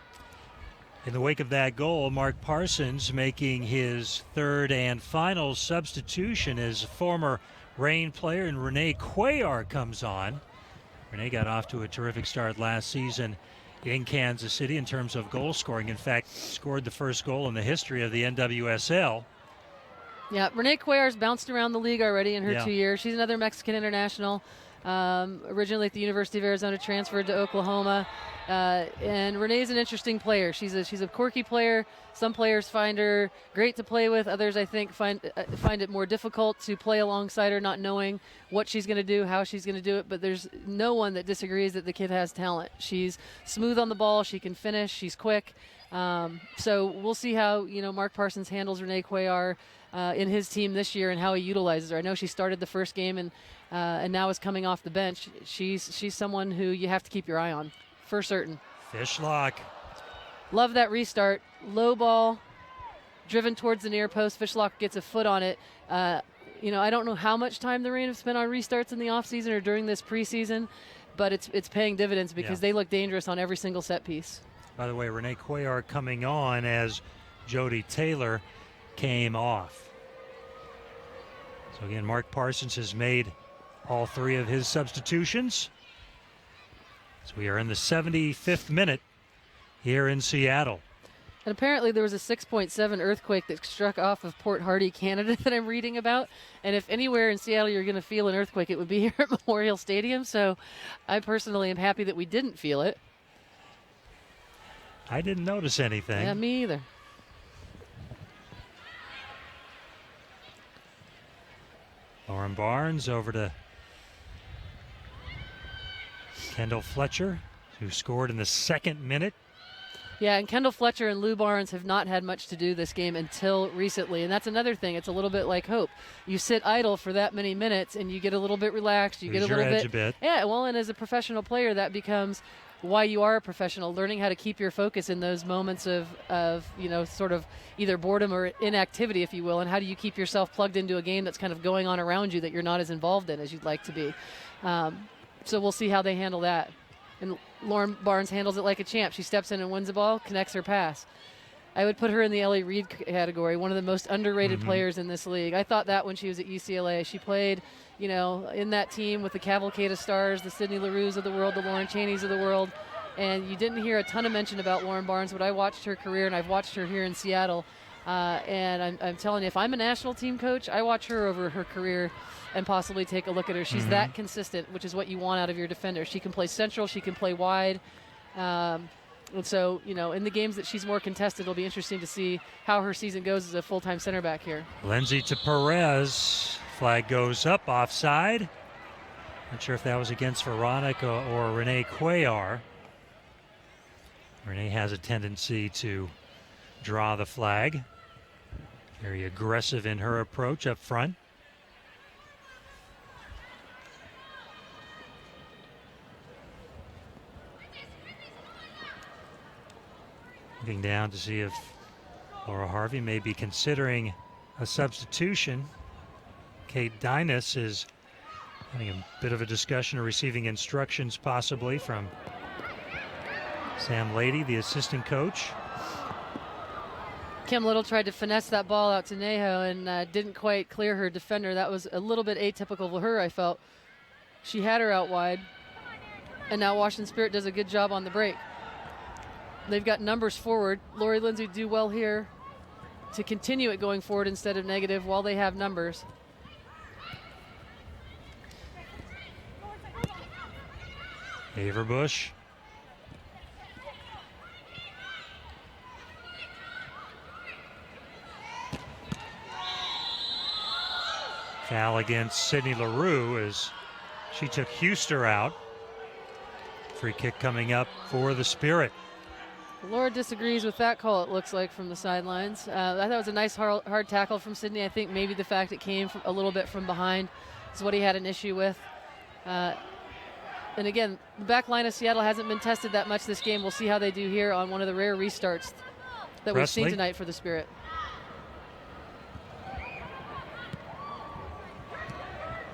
In the wake of that goal, Mark Parsons making his third and final substitution as former Reign player, and Renee Cuellar comes on. Renee got off to a terrific start last season in Kansas City in terms of goal scoring. In fact, scored the first goal in the history of the NWSL. Yeah, Renee Cuellar's bounced around the league already in her 2 years. She's another Mexican international. originally at the University of Arizona, transferred to Oklahoma. And Renee's an interesting player. She's a quirky player. Some players find her great to play with. Others, I think, find it more difficult to play alongside her, not knowing what she's going to do, how she's going to do it. But there's no one that disagrees that the kid has talent. She's smooth on the ball. She can finish. She's quick. So we'll see how Mark Parsons handles Renee Cuellar in his team this year and how he utilizes her. I know she started the first game and now is coming off the bench. She's someone who you have to keep your eye on. For certain. Fishlock. Love that restart. Low ball, driven towards the near post. Fishlock gets a foot on it. I don't know how much time the Reign have spent on restarts in the offseason or during this preseason, but it's paying dividends because they look dangerous on every single set piece. By the way, Renee Cuellar coming on as Jody Taylor came off. So again, Mark Parsons has made all three of his substitutions. So we are in the 75th minute here in Seattle. And apparently there was a 6.7 earthquake that struck off of Port Hardy, Canada that I'm reading about. And if anywhere in Seattle you're going to feel an earthquake, it would be here at Memorial Stadium. So I personally am happy that we didn't feel it. I didn't notice anything. Yeah, me either. Lauren Barnes over to Kendall Fletcher, who scored in the second minute. Yeah, and Kendall Fletcher and Lou Barnes have not had much to do this game until recently. And that's another thing. It's a little bit like Hope. You sit idle for that many minutes and you get a little bit relaxed. You Lose get a your little edge a bit. Yeah, well, and as a professional player, that becomes why you are a professional, learning how to keep your focus in those moments of sort of either boredom or inactivity, if you will, and how do you keep yourself plugged into a game that's kind of going on around you that you're not as involved in as you'd like to be. So we'll see how they handle that. And Lauren Barnes handles it like a champ. She steps in and wins the ball, connects her pass. I would put her in the Ellie Reed category, one of the most underrated players in this league. I thought that when she was at UCLA. She played, in that team with the Cavalcade of Stars, the Sydney LaRue's of the world, the Lauren Chaney's of the world. And you didn't hear a ton of mention about Lauren Barnes, but I watched her career, and I've watched her here in Seattle. And I'm telling you, if I'm a national team coach, I watch her over her career and possibly take a look at her. She's that consistent, which is what you want out of your defender. She can play central. She can play wide. And so, in the games that she's more contested, it'll be interesting to see how her season goes as a full-time center back here. Lindsay to Perez. Flag goes up, offside. Not sure if that was against Veronica or Renee Cuellar. Renee has a tendency to draw the flag. Very aggressive in her approach up front. Looking down to see if Laura Harvey may be considering a substitution. Kate Dynas is having a bit of a discussion or receiving instructions possibly from Sam Lady, the assistant coach. Kim Little tried to finesse that ball out to Neho and didn't quite clear her defender. That was a little bit atypical of her, I felt. She had her out wide, and now Washington Spirit does a good job on the break. They've got numbers forward. Lori Lindsay do well here to continue it going forward instead of negative while they have numbers. Averbush. Foul against Sydney LaRue as she took Huster out. Free kick coming up for the Spirit. Laura disagrees with that call, it looks like, from the sidelines. I thought it was a nice hard tackle from Sydney. I think maybe the fact it came from a little bit from behind is what he had an issue with. And again, the back line of Seattle hasn't been tested that much this game. We'll see how they do here on one of the rare restarts that we've seen tonight for the Spirit.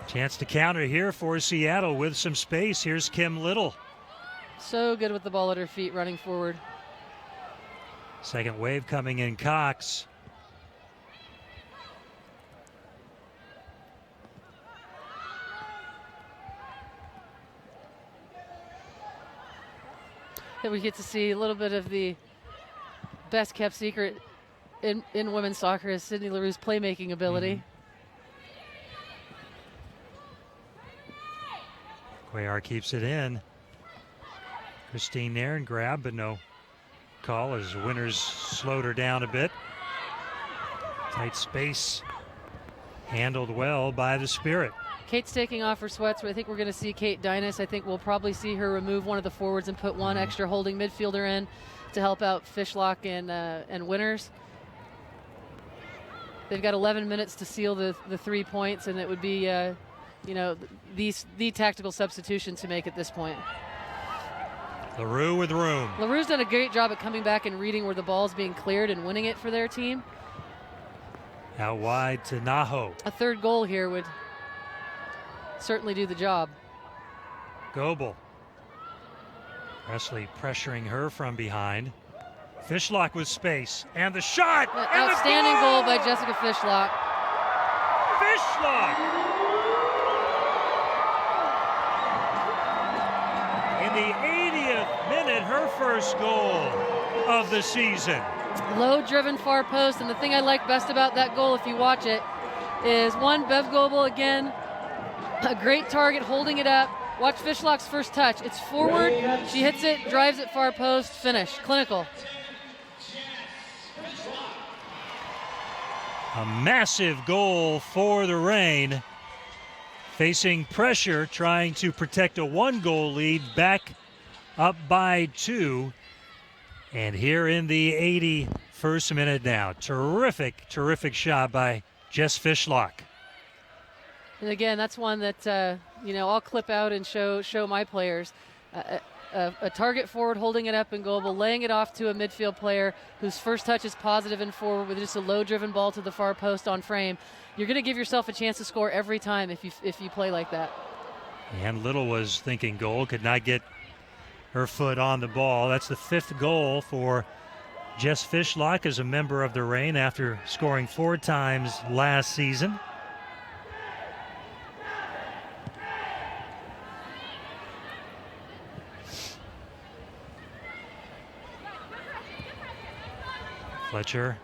Chance to counter here for Seattle with some space. Here's Kim Little. So good with the ball at her feet running forward. Second wave coming in, Cox. That we get to see a little bit of the best kept secret in women's soccer is Sydney LaRue's playmaking ability. Cuellar keeps it in. Christine Nairn grabbed, but no call as Winters slowed her down a bit. Tight space, handled well by the Spirit. Kate's taking off her sweats. I think we're going to see Kate Dynas. I think we'll probably see her remove one of the forwards and put one extra holding midfielder in to help out Fishlock and Winters. They've got 11 minutes to seal the 3 points, and it would be, the tactical substitution to make at this point. LaRue with room. LaRue's done a great job at coming back and reading where the ball's being cleared and winning it for their team. Out wide to Naho. A third goal here would certainly do the job. Goebel. Presley pressuring her from behind. Fishlock with space, and the shot! An and outstanding goal by Jessica Fishlock. Fishlock! In the 80th minute, her first goal of the season. Low driven far post, and the thing I like best about that goal, if you watch it, is one, Bev Goebel again, a great target holding it up. Watch Fishlock's first touch. It's forward, she hits it, drives it far post, finish. Clinical. A massive goal for the Reign. Facing pressure, trying to protect a 1-goal lead, back up by 2. And here in the 81st minute now. Terrific, terrific shot by Jess Fishlock. And again, that's one that I'll clip out and show my players. A target forward holding it up in Goebel, laying it off to a midfield player whose first touch is positive and forward with just a low-driven ball to the far post on frame. You're going to give yourself a chance to score every time if you play like that. And Little was thinking goal, could not get her foot on the ball. That's the 5th goal for Jess Fishlock as a member of the Reign after scoring 4 times last season. Fletcher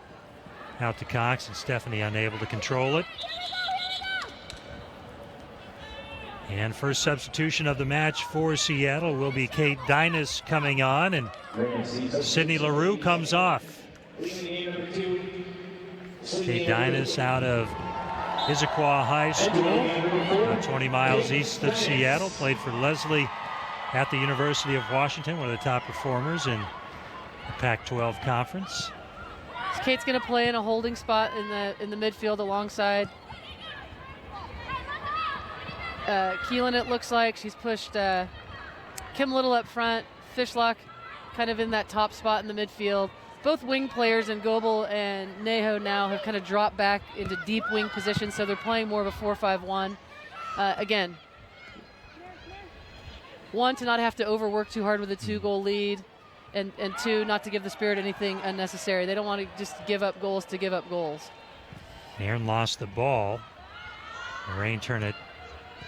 out to Cox, and Stephanie unable to control it. And first substitution of the match for Seattle will be Kate Dynas coming on, and Sydney LaRue comes off. Kate Dynas out of Issaquah High School, about 20 miles east of Seattle, played for Leslie at the University of Washington, one of the top performers in the Pac-12 conference. Kate's going to play in a holding spot in the midfield alongside Keelan, it looks like. She's pushed Kim Little up front, Fishlock kind of in that top spot in the midfield. Both wing players, and Goebel and Neho now have kind of dropped back into deep wing position, so they're playing more of a 4-5-1. Again, one, to not have to overwork too hard with a 2-goal lead, and 2, not to give the Spirit anything unnecessary. They don't want to just give up goals to give up goals. Nairn lost the ball. The Reign turn it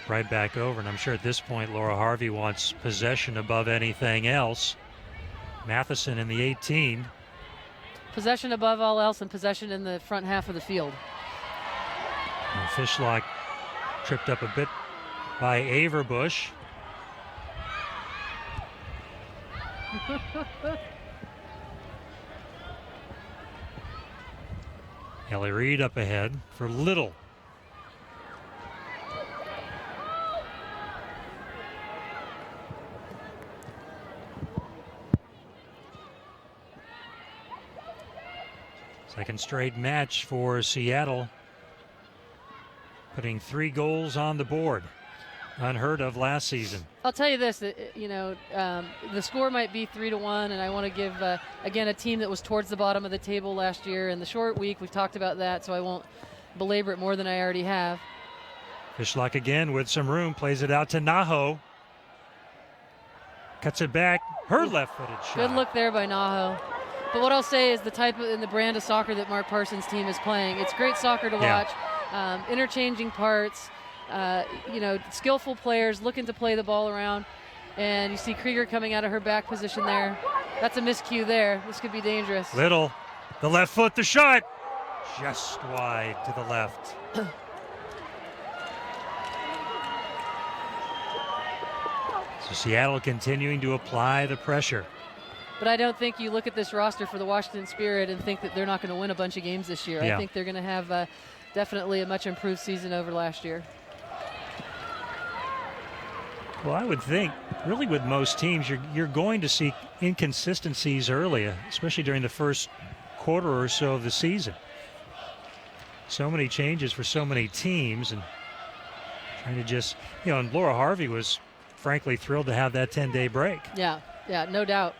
right back over, and I'm sure at this point Laura Harvey wants possession above anything else. Matheson in the 18. Possession above all else, and possession in the front half of the field. And Fishlock tripped up a bit by Averbush. Ellie Reed up ahead for Little. Second straight match for Seattle, putting 3 goals on the board. Unheard of last season. I'll tell you this, the score might be 3-1, and I want to give, again, a team that was towards the bottom of the table last year in the short week. We've talked about that, so I won't belabor it more than I already have. Fishlock again with some room, plays it out to Naho. Cuts it back, her left-footed shot. Good look there by Naho. But what I'll say is the type of, and the brand of soccer that Mark Parsons' team is playing, it's great soccer to watch. Interchanging parts, skillful players looking to play the ball around. And you see Krieger coming out of her back position there. That's a miscue there. This could be dangerous. Little, the left foot, the shot. Just wide to the left. So Seattle continuing to apply the pressure. But I don't think you look at this roster for the Washington Spirit and think that they're not going to win a bunch of games this year. Yeah. I think they're going to have definitely a much improved season over last year. Well, I would think, really with most teams, you're going to see inconsistencies early, especially during the first quarter or so of the season. So many changes for so many teams, and trying to just, and Laura Harvey was frankly thrilled to have that 10-day break. Yeah, no doubt.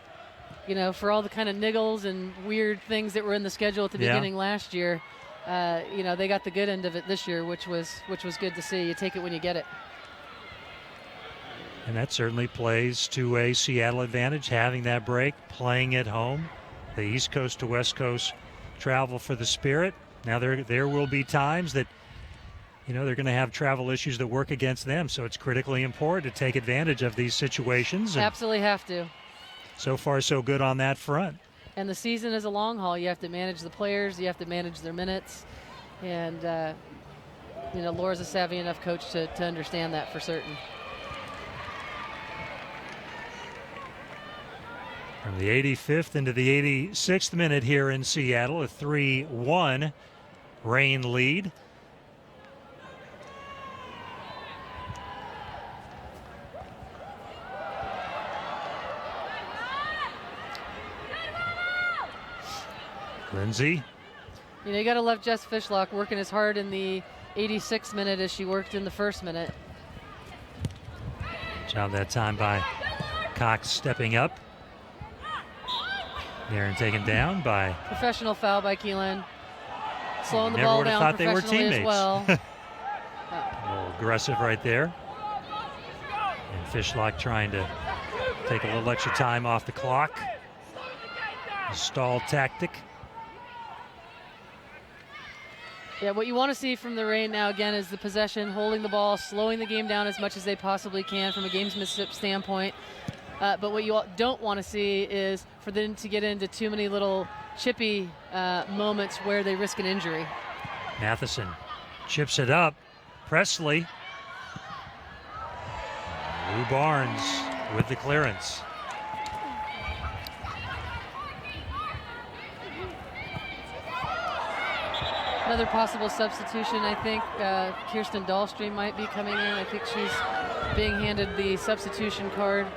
For all the kind of niggles and weird things that were in the schedule at the beginning last year, they got the good end of it this year, which was good to see. You take it when you get it. And that certainly plays to a Seattle advantage, having that break, playing at home. The East Coast to West Coast travel for the Spirit. Now there will be times that, they're going to have travel issues that work against them. So it's critically important to take advantage of these situations. Absolutely have to. So far, so good on that front. And the season is a long haul. You have to manage the players. You have to manage their minutes. And, Laura's a savvy enough coach to understand that for certain. From the 85th into the 86th minute here in Seattle, a 3-1 Reign lead. Lindsay. You got to love Jess Fishlock working as hard in the 86th minute as she worked in the first minute. Job that time by Cox stepping up. Aaron taken down by... Professional foul by Keelan. Slowing the Never ball would have down thought they were professionally teammates. as well. A little aggressive right there. And Fishlock trying to take a little extra time off the clock. A stall tactic. Yeah, what you want to see from the Reign now, again, is the possession, holding the ball, slowing the game down as much as they possibly can from a gamesmanship standpoint. But what you don't want to see is for them to get into too many little chippy moments where they risk an injury. Matheson chips it up. Presley. Lou Barnes with the clearance. Another possible substitution, I think, Kirsten Dahlstream might be coming in. I think she's being handed the substitution card.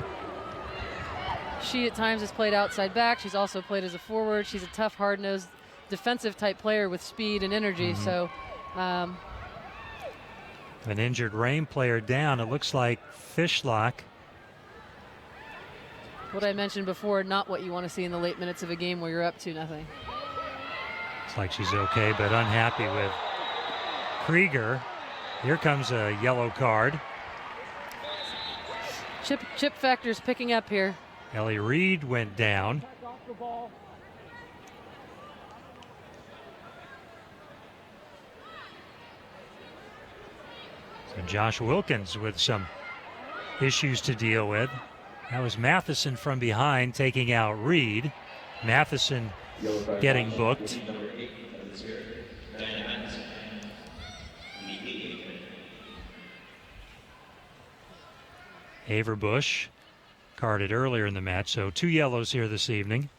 She at times has played outside back. She's also played as a forward. She's a tough, hard-nosed, defensive type player with speed and energy. So, an injured Reign player down. It looks like Fishlock. What I mentioned before, not what you want to see in the late minutes of a game where you're up 2-0. Looks like she's okay, but unhappy with Krieger. Here comes a yellow card. Chip factor's picking up here. Ellie Reed went down. So Josh Wilkins with some issues to deal with. That was Matheson from behind taking out Reed. Matheson getting booked. Averbush carded earlier in the match, so 2 yellows here this evening.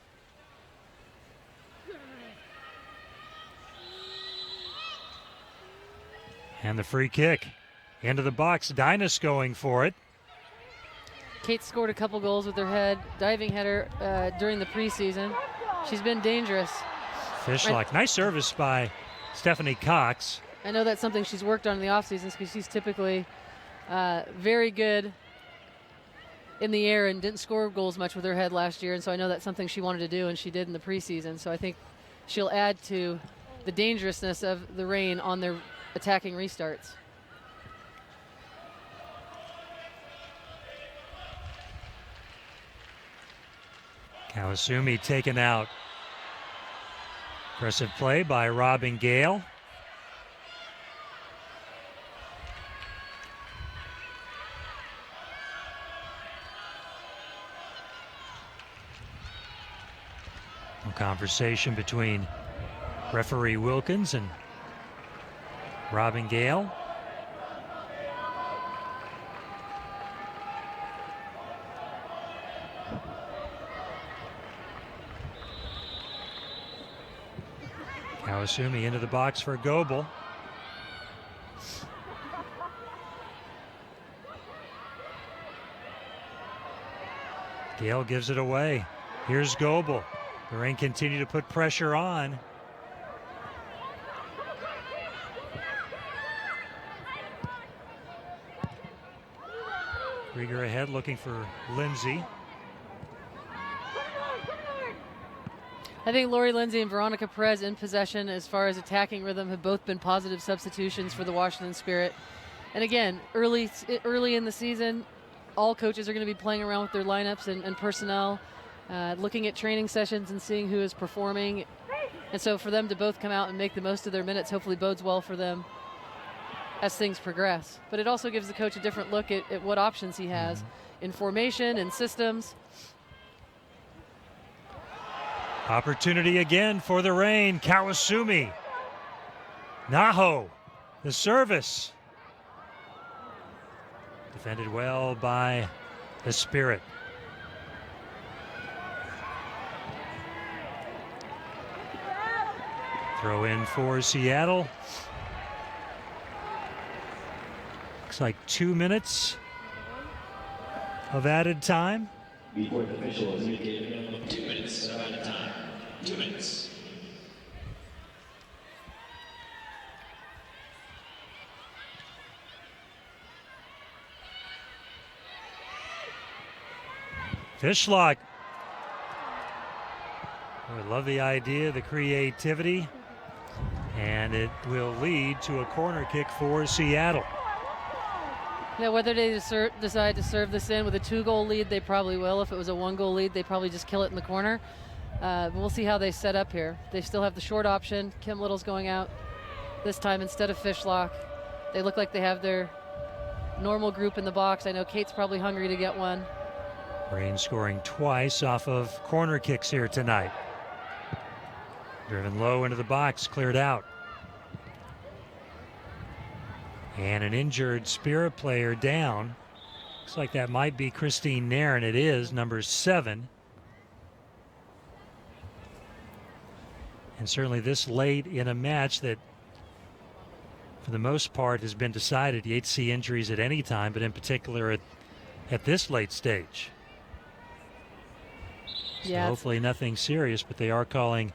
And the free kick into the box. Dynas going for it. Kate scored a couple goals with her head, diving header during the preseason. She's been dangerous. Fishlock, nice service by Stephanie Cox. I know that's something she's worked on in the offseason because she's typically very good in the air and didn't score goals much with her head last year, and so I know that's something she wanted to do, and she did in the preseason. So I think she'll add to the dangerousness of the Reign on their attacking restarts. Kawasumi taken out. Aggressive play by Robin Gale. A conversation between referee Wilkins and Robin Gale. Kawasumi into the box for Goebel. Gale gives it away. Here's Goebel. The Reign continue to put pressure on. Krieger ahead looking for Lindsay. I think Lori Lindsay and Veronica Perez in possession as far as attacking rhythm have both been positive substitutions for the Washington Spirit. And again, early in the season, all coaches are going to be playing around with their lineups and personnel, looking at training sessions and seeing who is performing. And so for them to both come out and make the most of their minutes hopefully bodes well for them as things progress. But it also gives the coach a different look at what options he has in formation and systems. Opportunity again for the Reign. Kawasumi. Naho, the service. Defended well by the Spirit. Throw in for Seattle. Looks like 2 minutes of added time. The fourth official has indicated a minimum of 2 minutes of added time. 2 minutes. Fishlock. I love the idea, the creativity, and it will lead to a corner kick for Seattle. Now, whether they decide to serve this in with a 2-goal lead, they probably will. If it was a 1-goal lead, they probably just kill it in the corner. We'll see how they set up here. They still have the short option. Kim Little's going out this time instead of Fishlock. They look like they have their normal group in the box. I know Kate's probably hungry to get one. Reign scoring twice off of corner kicks here tonight. Driven low into the box, cleared out. And an injured Spirit player down. Looks like that might be Christine Nairn. It is, number 7. And certainly this late in a match that, for the most part, has been decided. You hate to see injuries at any time, but in particular at this late stage. So Yeah, hopefully nothing serious, but they are calling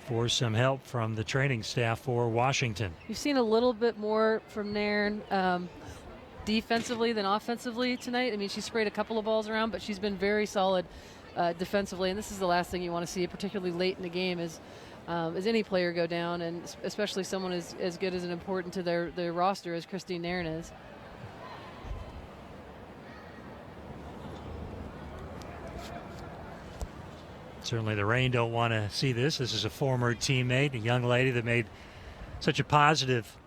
for some help from the training staff for Washington. you've seen a little bit more from Nairn defensively than offensively tonight. I mean, she sprayed a couple of balls around, but she's been very solid defensively, and this is the last thing you want to see, particularly late in the game, is any player go down, and especially someone as good as and important to their roster as Christine Nairn is. Certainly the Reign don't want to see this. This is a former teammate, a young lady that made such a positive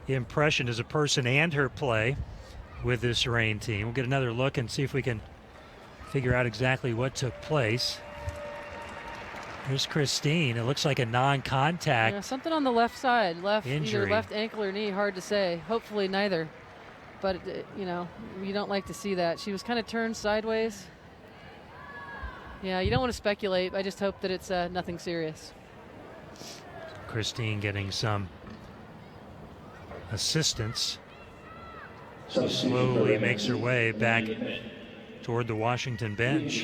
impression as a person and her play with this Reign team. We'll get another look and see if we can figure out exactly what took place. There's Christine. It looks like a non-contact. Yeah, something on the left side, injury. Either left ankle or knee, hard to say. Hopefully neither. But, you don't like to see that. She was kind of turned sideways. Yeah, you don't want to speculate. I just hope that it's nothing serious. Christine getting some assistance. She slowly makes her way back toward the Washington bench.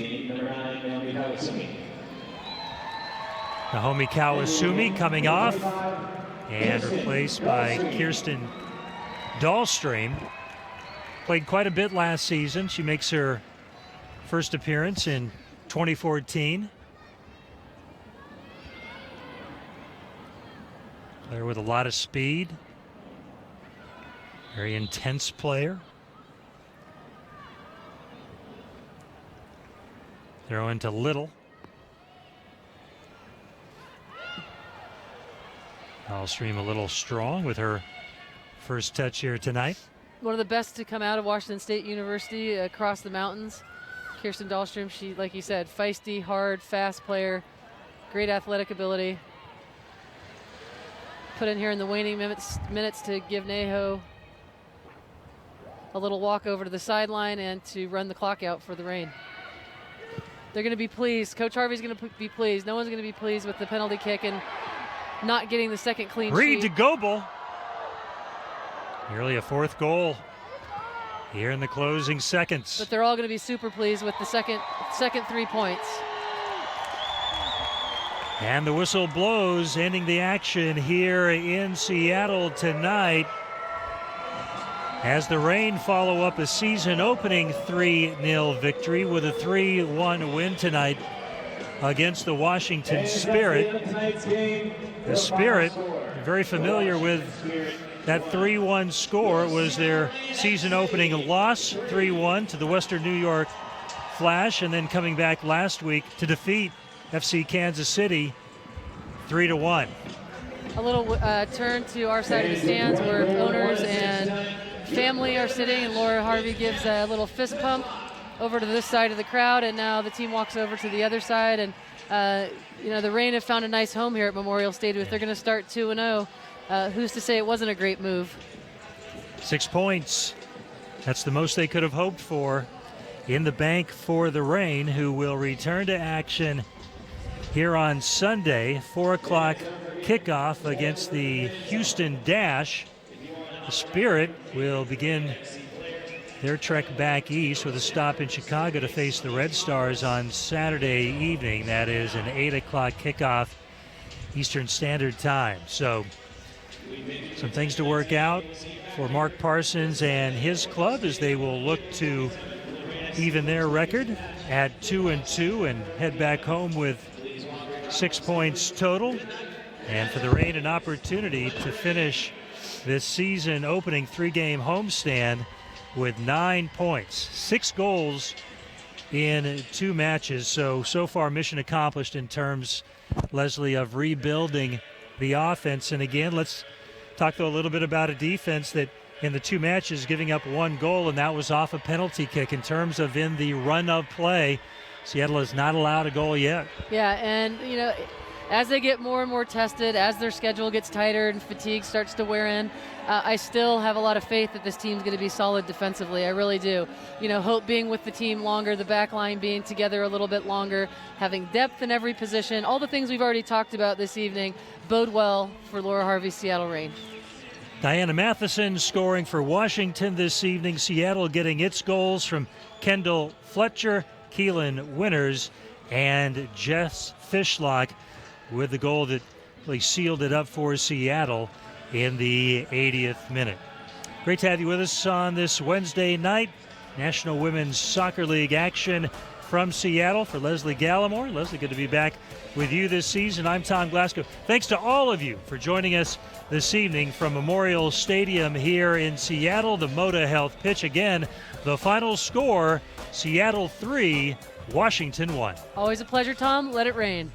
Naomi Kawasumi coming off and replaced by Kirsten Dahlstrom. Played quite a bit last season. She makes her first appearance in 2014. Player with a lot of speed. Very intense player. Throw into Little. Dahlstrom a little strong with her first touch here tonight. One of the best to come out of Washington State University across the mountains. Kirsten Dahlstrom, she, like you said, feisty, hard, fast player, great athletic ability. Put in here in the waning minutes to give Neho a little walk over to the sideline and to run the clock out for the Reign. They're going to be pleased. Coach Harvey's going to be pleased. No one's going to be pleased with the penalty kick and not getting the second clean Reed to sheet. Goebel. Nearly a fourth goal here in the closing seconds. But they're all going to be super pleased with the second 3 points. And the whistle blows, ending the action here in Seattle tonight, as the Reign follow up a season-opening 3-0 victory with a 3-1 win tonight against the Washington Spirit. The Spirit, very familiar with that 3-1 score. It was their season-opening loss, 3-1 to the Western New York Flash, and then coming back last week to defeat FC Kansas City 3-1. A little turn to our side of the stands where owners and family are sitting, and Laura Harvey gives a little fist pump over to this side of the crowd, and now the team walks over to the other side. And the Reign have found a nice home here at Memorial Stadium. If they're going to start 2-0, who's to say it wasn't a great move? 6 points. That's the most they could have hoped for in the bank for the Reign, who will return to action here on Sunday, 4 o'clock kickoff against the Houston Dash. The Spirit will begin their trek back east with a stop in Chicago to face the Red Stars on Saturday evening. That is an 8 o'clock kickoff Eastern Standard Time. So some things to work out for Mark Parsons and his club as they will look to even their record at 2-2 and head back home with 6 points total. And for the Reign, an opportunity to finish this season opening 3-game homestand with 9 points, 6 goals in 2 matches. So far mission accomplished in terms, Leslie, of rebuilding the offense. And again, let's talk though a little bit about a defense that in the 2 matches giving up 1 goal, and that was off a penalty kick. In terms of in the run of play, Seattle has not allowed a goal yet. Yeah, and as they get more and more tested, as their schedule gets tighter and fatigue starts to wear in, I still have a lot of faith that this team's going to be solid defensively. I really do. Hope being with the team longer, the back line being together a little bit longer, having depth in every position, all the things we've already talked about this evening bode well for Laura Harvey's Seattle Reign. Diana Matheson scoring for Washington this evening. Seattle getting its goals from Kendall Fletcher, Keelan Winters, and Jess Fishlock with the goal that really sealed it up for Seattle in the 80th minute. Great to have you with us on this Wednesday night. National Women's Soccer League action from Seattle. For Leslie Gallimore. Leslie, good to be back with you this season. I'm Tom Glasgow. Thanks to all of you for joining us this evening from Memorial Stadium here in Seattle. The Moda Health pitch again. The final score, Seattle 3, Washington 1. Always a pleasure, Tom. Let it rain.